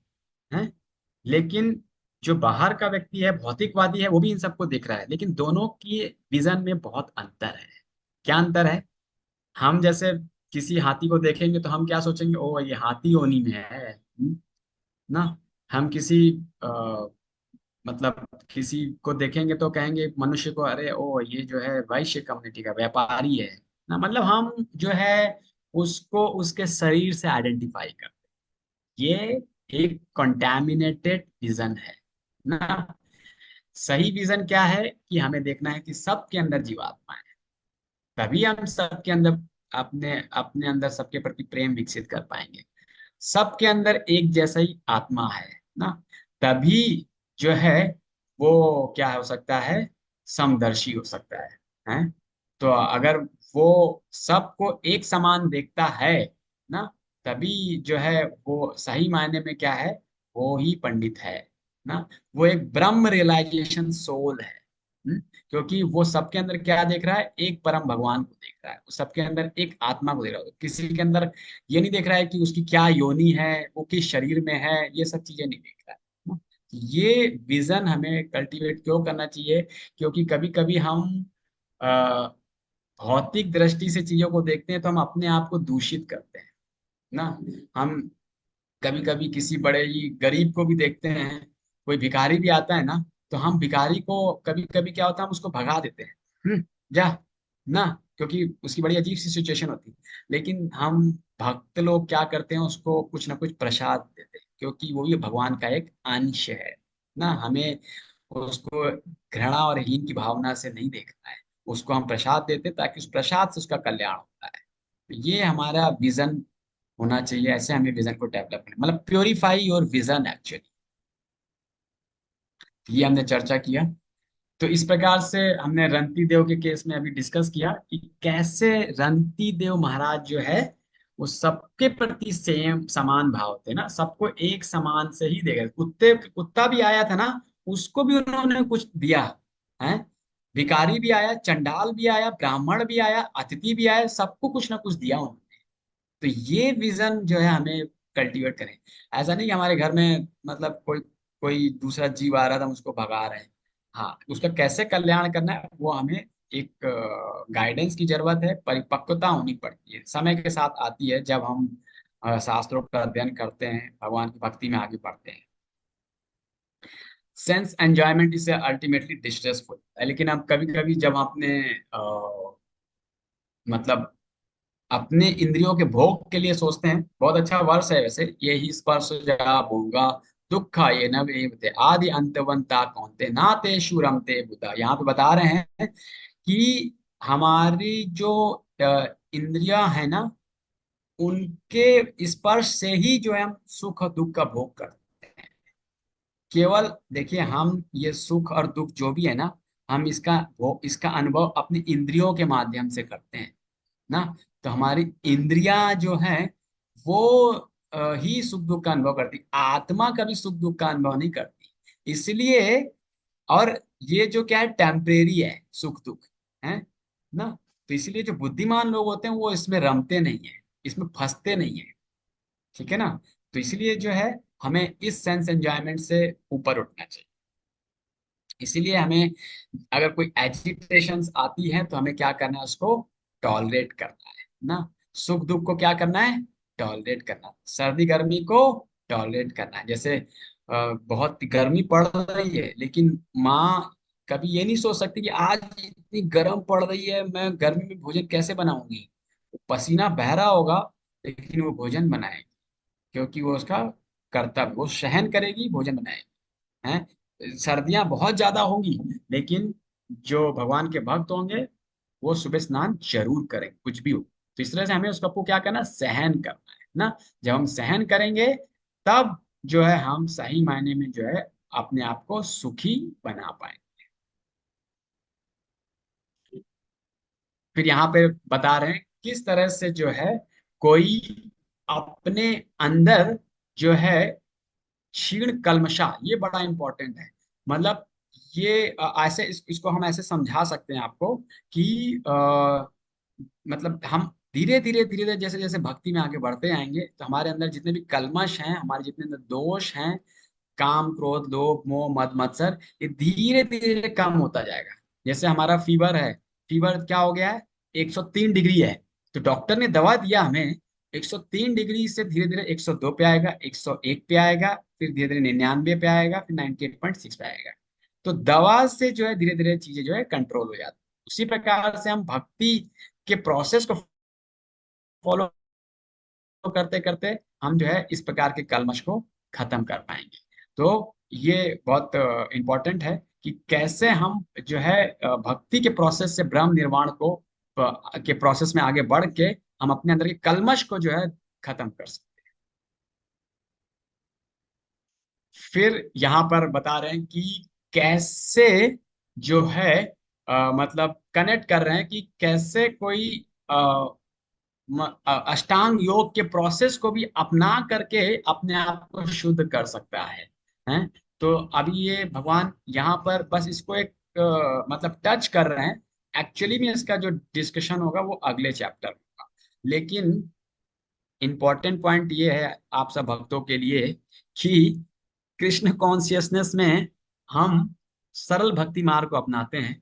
[SPEAKER 1] लेकिन जो बाहर का व्यक्ति है, भौतिकवादी है, वो भी इन सबको देख रहा है, लेकिन दोनों की विजन में बहुत अंतर है। क्या अंतर है? हम जैसे किसी हाथी को देखेंगे तो हम क्या सोचेंगे? ओ, ये हाथी योनि में है। ना, हम किसी आ, मतलब किसी को देखेंगे तो कहेंगे मनुष्य को, अरे ओ, ये जो है वैश्य कम्युनिटी का व्यापारी है ना। मतलब हम जो है उसको उसके शरीर से आइडेंटिफाई करते हैं। ये एक कंटामिनेटेड विजन है ना। सही विजन क्या है कि हमें देखना है कि सबके अंदर जीवात्मा है, तभी हम सबके अंदर अपने अपने अंदर सबके प्रति प्रेम विकसित कर पाएंगे। सबके अंदर एक जैसा ही आत्मा है ना, तभी जो है वो क्या हो सकता है? समदर्शी हो सकता है? तो अगर वो सबको एक समान देखता है ना, तभी जो है वो सही मायने में क्या है? वो ही पंडित है ना। वो एक ब्रह्म रियलाइजेशन सोल है। क्योंकि वो सबके अंदर क्या देख रहा है? एक परम भगवान को देख रहा है, वो सबके अंदर एक आत्मा को देख रहा है। किसी के अंदर ये नहीं देख रहा है कि उसकी क्या योनि है, वो किस शरीर में है, ये सब चीजें नहीं देख रहा है ना? ये विजन हमें कल्टीवेट क्यों करना चाहिए? क्योंकि कभी कभी हम अ, भौतिक दृष्टि से चीजों को देखते हैं तो हम अपने आप को दूषित करते हैं ना। हम कभी कभी किसी बड़े ही गरीब को भी देखते हैं, कोई भिखारी भी आता है ना, तो हम भिखारी को कभी कभी क्या होता है, हम उसको भगा देते हैं। जा ना, क्योंकि उसकी बड़ी अजीब सी सिचुएशन होती है। लेकिन हम भक्त लोग क्या करते हैं, उसको कुछ ना कुछ प्रसाद देते हैं, क्योंकि वो भी भगवान का एक अंश है ना। हमें उसको घृणा और हीन की भावना से नहीं देखना है, उसको हम प्रसाद देते हैं ताकि उस प्रसाद से उसका कल्याण होता है। तो ये हमारा विजन होना चाहिए, ऐसे हमें विजन को डेवलप करना, मतलब प्योरीफाई योर विजन एक्चुअली। ये हमने चर्चा किया। तो इस प्रकार से हमने रंती देव के केस में अभी डिस्कस किया कि कैसे रंती देव महाराज जो है वो सबके प्रति सेम समान भाव थे ना, सबको एक समान से ही देगा। कुत्ता भी आया था ना, उसको भी उन्होंने कुछ दिया है। भिखारी भी आया, चंडाल भी आया, ब्राह्मण भी आया, अतिथि भी आया, सबको कुछ ना कुछ दिया उन्होंने। तो ये विजन जो है हमें कल्टीवेट करें। ऐसा नहीं कि हमारे घर में मतलब कोई कोई दूसरा जीव आ रहा था, हम उसको भगा रहे हैं। हाँ, उसका कैसे कल्याण करना है वो हमें एक गाइडेंस की जरूरत है, परिपक्वता होनी पड़ती है, समय के साथ आती है जब हम शास्त्रों का अध्ययन करते हैं, भगवान की भक्ति में आगे बढ़ते हैं। सेंस एंजॉयमेंट इसे अल्टीमेटली डिस्ट्रेसफुल है, लेकिन अब कभी कभी जब अपने मतलब अपने इंद्रियों के भोग के लिए सोचते हैं। बहुत अच्छा वर्ष है वैसे, ये ही स्पर्श जा भोगा दुख ये न वेवते आदि अंतवंता कौनते ना ते शूरम ते बुधा। यहाँ पे बता रहे हैं कि हमारी जो इंद्रियां है ना, उनके स्पर्श से ही जो है हम सुख और दुख का भोग करते हैं। केवल देखिए, हम ये सुख और दुख जो भी है ना, हम इसका अनुभव अपनी इंद्रियों के माध्यम से करते हैं ना। तो हमारी इंद्रियां जो हैं वो ही सुख दुख का अनुभव करती, आत्मा कभी सुख दुख का अनुभव नहीं करती। इसलिए, और ये जो क्या है, टेम्परेरी है सुख दुख, है ना। तो इसलिए जो बुद्धिमान लोग होते हैं वो इसमें रमते नहीं है, इसमें फंसते नहीं है। ठीक है ना। तो इसलिए जो है हमें इस सेंस एंजॉयमेंट से ऊपर उठना चाहिए। इसीलिए हमें अगर कोई एजिटेशंस आती है तो हमें क्या करना है? उसको टॉलरेट करना है ना। सुख दुख को क्या करना है? टॉलरेट करना। सर्दी गर्मी को टॉलरेट करना है। जैसे बहुत गर्मी पड़ रही है, लेकिन माँ कभी ये नहीं सोच सकती कि आज इतनी गर्म पड़ रही है, मैं गर्मी में भोजन कैसे बनाऊंगी। पसीना बह रहा होगा लेकिन वो भोजन बनाएगी, क्योंकि वो उसका कर्तव्य, वो सहन करेगी, भोजन बनाएगी। हैं, सर्दियां बहुत ज्यादा होंगी लेकिन जो भगवान के भक्त होंगे वो सुबह स्नान जरूर करेंगे, कुछ भी हो। तो इस तरह से हमें उसको क्या करना, सहन करना है ना। जब हम सहन करेंगे तब जो है हम सही मायने में जो है अपने आप को सुखी बना पाएंगे। फिर यहाँ पे बता रहे हैं किस तरह से जो है कोई अपने अंदर जो है क्षीण कल्मषा, ये बड़ा इंपॉर्टेंट है। मतलब ये ऐसे इसको हम ऐसे समझा सकते हैं आपको कि मतलब हम धीरे धीरे धीरे धीरे जैसे जैसे भक्ति में आगे बढ़ते आएंगे तो हमारे अंदर जितने भी कल्मश हैं, हमारे जितने अंदर दोष हैं, काम क्रोध लोभ मोह मद मत्सर, ये धीरे धीरे कम होता जाएगा। जैसे हमारा फीवर है, फीवर क्या हो गया है, 103 डिग्री है, तो डॉक्टर ने दवा दिया हमें 103 डिग्री से धीरे धीरे 102 पे आएगा, 101 पे आएगा, फिर धीरे धीरे 99 पे आएगा, फिर 98.6 पे आएगा। तो दवा से जो है धीरे धीरे चीजें जो है कंट्रोल हो जाती है। उसी प्रकार से हम भक्ति के प्रोसेस को फॉलो करते करते हम जो है इस प्रकार के कलमश को खत्म कर पाएंगे। तो ये बहुत इंपॉर्टेंट है कि कैसे हम जो है भक्ति के प्रोसेस से ब्रह्म निर्वाण को के प्रोसेस में आगे बढ़ के हम अपने अंदर के कलमश को जो है खत्म कर सकते हैं। फिर यहाँ पर बता रहे हैं कि कैसे जो है मतलब कनेक्ट कर रहे हैं कि कैसे कोई अष्टांग योग के प्रोसेस को भी अपना करके अपने आप को शुद्ध कर सकता है। तो अभी ये भगवान यहाँ पर बस इसको एक मतलब टच कर रहे हैं। एक्चुअली में इसका जो डिस्कशन होगा वो अगले चैप्टर में होगा। लेकिन इंपॉर्टेंट पॉइंट ये है आप सब भक्तों के लिए कि कृष्ण कॉन्शियसनेस में हम सरल भक्ति मार्ग को अपनाते हैं।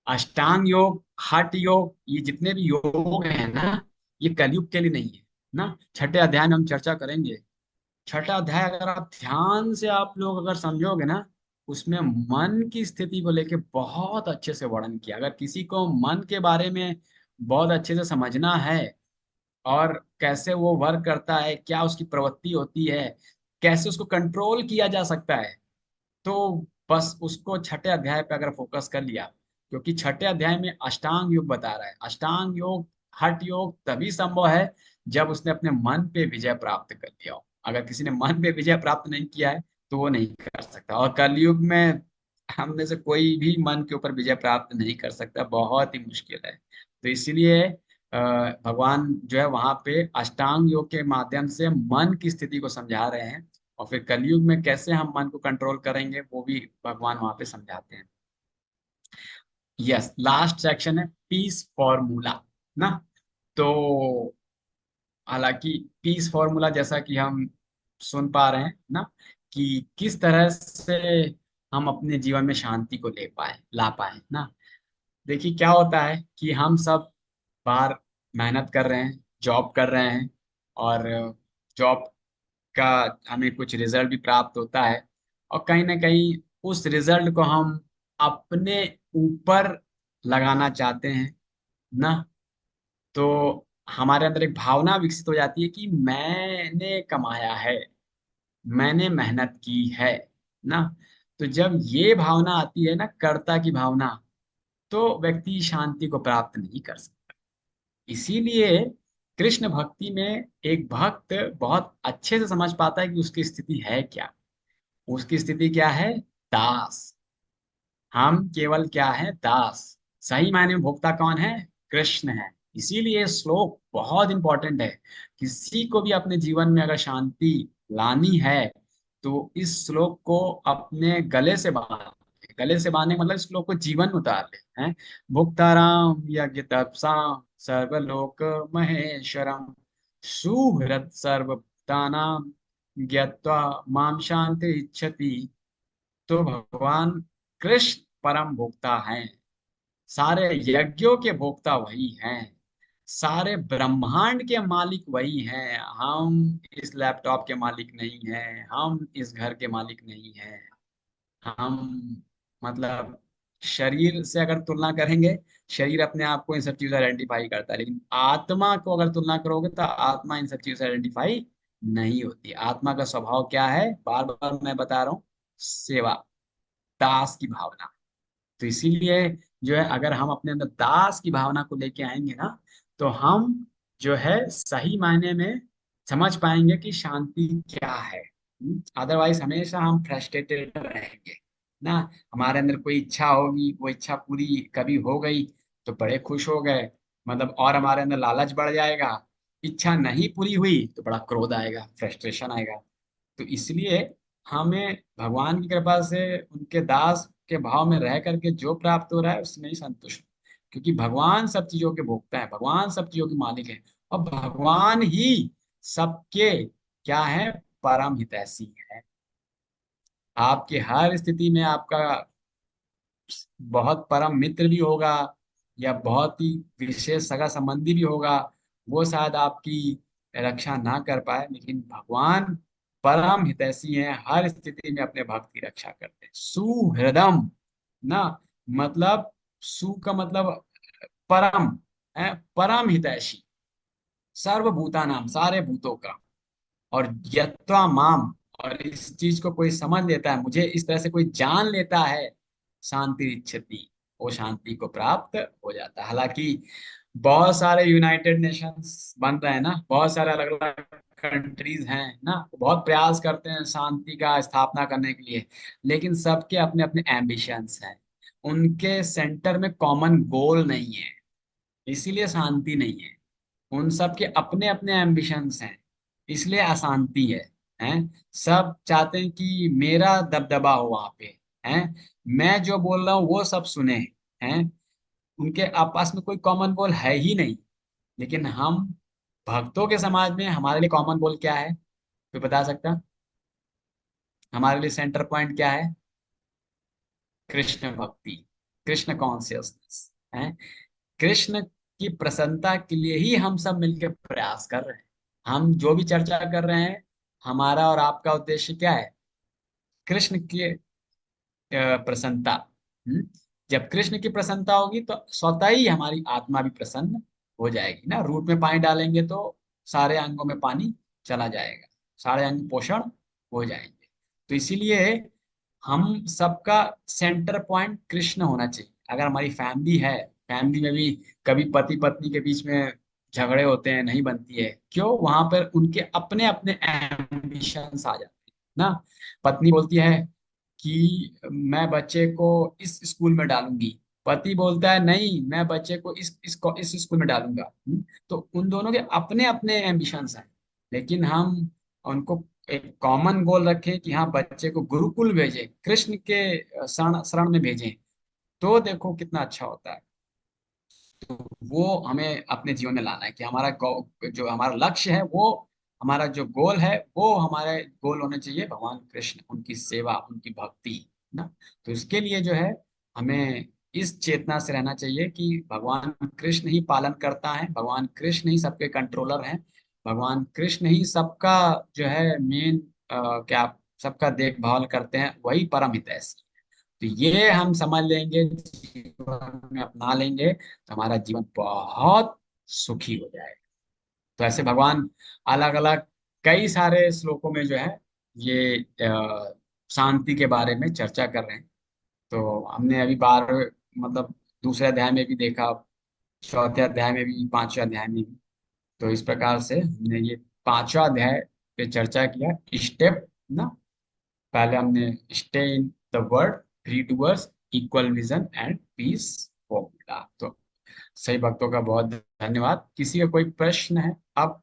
[SPEAKER 1] अष्टांग योग, हठ योग, ये जितने भी योग हैं ना, ये कलयुग के लिए नहीं है ना। छठे अध्याय में हम चर्चा करेंगे। छठा अध्याय अगर आप ध्यान से आप लोग अगर समझोगे ना, उसमें मन की स्थिति को लेके बहुत अच्छे से वर्णन किया। अगर किसी को मन के बारे में बहुत अच्छे से समझना है और कैसे वो वर्क करता है, क्या उसकी प्रवृत्ति होती है, कैसे उसको कंट्रोल किया जा सकता है, तो बस उसको छठे अध्याय पे अगर फोकस कर लिया, क्योंकि छठे अध्याय में अष्टांग योग बता रहा है। अष्टांग योग, हठ योग तभी संभव है जब उसने अपने मन पे विजय प्राप्त कर लिया हो। अगर किसी ने मन पे विजय प्राप्त नहीं किया है तो वो नहीं कर सकता। और कलयुग में हम में से कोई भी मन के ऊपर विजय प्राप्त नहीं कर सकता, बहुत ही मुश्किल है। तो इसीलिए भगवान जो है वहां पे अष्टांग योग के माध्यम से मन की स्थिति को समझा रहे हैं। और फिर कलयुग में कैसे हम मन को कंट्रोल करेंगे वो भी भगवान वहां पे समझाते हैं। यस, लास्ट सेक्शन है पीस फॉर्मूला ना। तो हालांकि पीस फॉर्मूला जैसा कि हम सुन पा रहे हैं ना, कि किस तरह से हम अपने जीवन में शांति को ले पाए, ला पाए ना। देखिए क्या होता है कि हम सब बाहर मेहनत कर रहे हैं, जॉब कर रहे हैं, और जॉब का हमें कुछ रिजल्ट भी प्राप्त होता है, और कहीं ना कहीं उस रिजल्ट को हम अपने ऊपर लगाना चाहते हैं ना। तो हमारे अंदर एक भावना विकसित हो जाती है कि मैंने कमाया है, मैंने मेहनत की है ना। तो जब ये भावना आती है ना, कर्ता की भावना, तो व्यक्ति शांति को प्राप्त नहीं कर सकता। इसीलिए कृष्ण भक्ति में एक भक्त बहुत अच्छे से समझ पाता है कि उसकी स्थिति है क्या। उसकी स्थिति क्या है, दास। हम केवल क्या है, दास। सही मायने में भोक्ता कौन है, कृष्ण है। इसीलिए ये श्लोक बहुत इंपॉर्टेंट है। किसी को भी अपने जीवन में अगर शांति लानी है तो इस श्लोक को अपने गले से बांध ले। गले से बांधने मतलब इस श्लोक को जीवन में उतार ले हैं। भुक्ताराम यज्ञ तपसाम सर्वलोक महेश्वरम सुहृद सर्वभूतानां ज्ञात्वा माम शांति इच्छति। तो भगवान कृष्ण परम भोक्ता हैं, सारे यज्ञों के भोक्ता वही हैं, सारे ब्रह्मांड के मालिक वही हैं। हम इस लैपटॉप के मालिक नहीं हैं, हम इस घर के मालिक नहीं हैं, हम मतलब शरीर से अगर तुलना करेंगे, शरीर अपने आप को इन सब चीजों से आइडेंटिफाई करता है, लेकिन आत्मा को अगर तुलना करोगे तो आत्मा इन सब चीजों से आइडेंटिफाई नहीं होती। आत्मा का स्वभाव क्या है, बार बार मैं बता रहा हूँ, सेवा, दास की भावना। तो इसीलिए जो है, अगर हम अपने अंदर दास की भावना को लेके आएंगे ना, तो हम जो है सही मायने में समझ पाएंगे कि शांति क्या है। अदरवाइज हमेशा हम फ्रस्ट्रेटेड रहेंगे ना। हमारे अंदर कोई इच्छा होगी, वो इच्छा पूरी कभी हो गई तो बड़े खुश हो गए, मतलब, और हमारे अंदर लालच बढ़ जाएगा। इच्छा नहीं पूरी हुई तो बड़ा क्रोध आएगा, फ्रस्ट्रेशन आएगा। तो इसलिए हमें भगवान की कृपा से उनके दास के भाव में रह करके जो प्राप्त हो रहा है उसमें ही संतुष्ट हूं। क्योंकि भगवान सब चीजों के भोक्ता है, भगवान सब चीजों के मालिक है, और भगवान ही सबके क्या है, परम हितैषी है। आपकी हर स्थिति में आपका बहुत परम मित्र भी होगा, या बहुत ही विशेष सगा संबंधी भी होगा, वो शायद आपकी रक्षा ना कर पाए, लेकिन भगवान परम हितैषी हैं, हर स्थिति में अपने भक्त की रक्षा करते हैं। सुहृदम ना, मतलब, सु का मतलब परम है, परम हितैषी, सर्वभूता नाम, सारे भूतों का। और यत्वा माम, और इस चीज को कोई समझ लेता है, मुझे इस तरह से कोई जान लेता है, शांति इच्छति, वो शांति को प्राप्त हो जाता है। हालांकि बहुत सारे यूनाइटेड नेशंस बन रहे हैं ना, बहुत सारे अलग अलग कंट्रीज हैं ना, वो बहुत प्रयास करते हैं शांति का स्थापना करने के लिए, लेकिन सबके अपने अपने एम्बिशंस हैं, उनके सेंटर में कॉमन गोल नहीं है, इसीलिए शांति नहीं है। उन सब के अपने अपने एम्बिशंस हैं, इसलिए अशांति है। हैं, सब चाहते हैं कि मेरा दबदबा हो वहां पे, हैं, मैं जो बोल रहा हूँ वो सब सुने, हैं। उनके आपस में कोई कॉमन गोल है ही नहीं। लेकिन हम भक्तों के समाज में हमारे लिए कॉमन गोल क्या है, कोई बता सकता? हमारे लिए सेंटर पॉइंट क्या है? कृष्ण भक्ति, कृष्ण कॉन्शियसनेस है। कृष्ण की प्रसन्नता के लिए ही हम सब मिलकर प्रयास कर रहे हैं। हम जो भी चर्चा कर रहे हैं, हमारा और आपका उद्देश्य क्या है? कृष्ण की प्रसन्नता। हम्म? जब कृष्ण की प्रसन्नता होगी तो स्वतः ही हमारी आत्मा भी प्रसन्न हो जाएगी ना। रूट में पानी डालेंगे तो सारे अंगों में पानी चला जाएगा, सारे अंग पोषण हो जाएंगे। तो इसीलिए हम सबका सेंटर पॉइंट कृष्ण होना चाहिए। अगर हमारी फैमिली है, फैमिली में भी कभी पति पत्नी के बीच में झगड़े होते हैं, नहीं बनती है, क्यों? वहां पर उनके अपने अपने एम्बिशंस आ जाते हैं ना। पत्नी बोलती है कि मैं बच्चे को इस स्कूल में डालूंगी, पति बोलता है नहीं, मैं बच्चे को इस स्कूल में डालूंगा। तो उन दोनों के अपने अपने एम्बिशंस हैं, लेकिन हम उनको एक कॉमन गोल रखें कि हाँ, बच्चे को गुरुकुल भेजें, कृष्ण के शरण शरण में भेजें, तो देखो कितना अच्छा होता है। तो वो हमें अपने जीवन में लाना है कि हमारा जो हमारा लक्ष्य है, वो हमारा जो गोल है, वो हमारे गोल होने चाहिए भगवान कृष्ण, उनकी सेवा, उनकी भक्ति ना। तो इसके लिए जो है, हमें इस चेतना से रहना चाहिए कि भगवान कृष्ण ही पालन करता है, भगवान कृष्ण ही सबके कंट्रोलर हैं, भगवान कृष्ण ही सबका जो है मेन, क्या, सबका देखभाल करते हैं, वही परम हितैषी। तो ये हम समझ लेंगे, जीवन में अपना लेंगे, तो हमारा जीवन बहुत सुखी हो जाएगा। तो ऐसे भगवान अलग अलग कई सारे श्लोकों में जो है ये शांति के बारे में चर्चा कर रहे हैं। तो हमने अभी बार, मतलब, दूसरे अध्याय में भी देखा, चौथे अध्याय में भी, पांचवें अध्याय में भी। तो इस प्रकार से हमने ये पांचवा अध्याय पे चर्चा किया, स्टेप ना। पहले हमने stay in the word, free towards equal vision and piece formula. तो सही भक्तों का बहुत धन्यवाद। किसी का कोई प्रश्न है? आप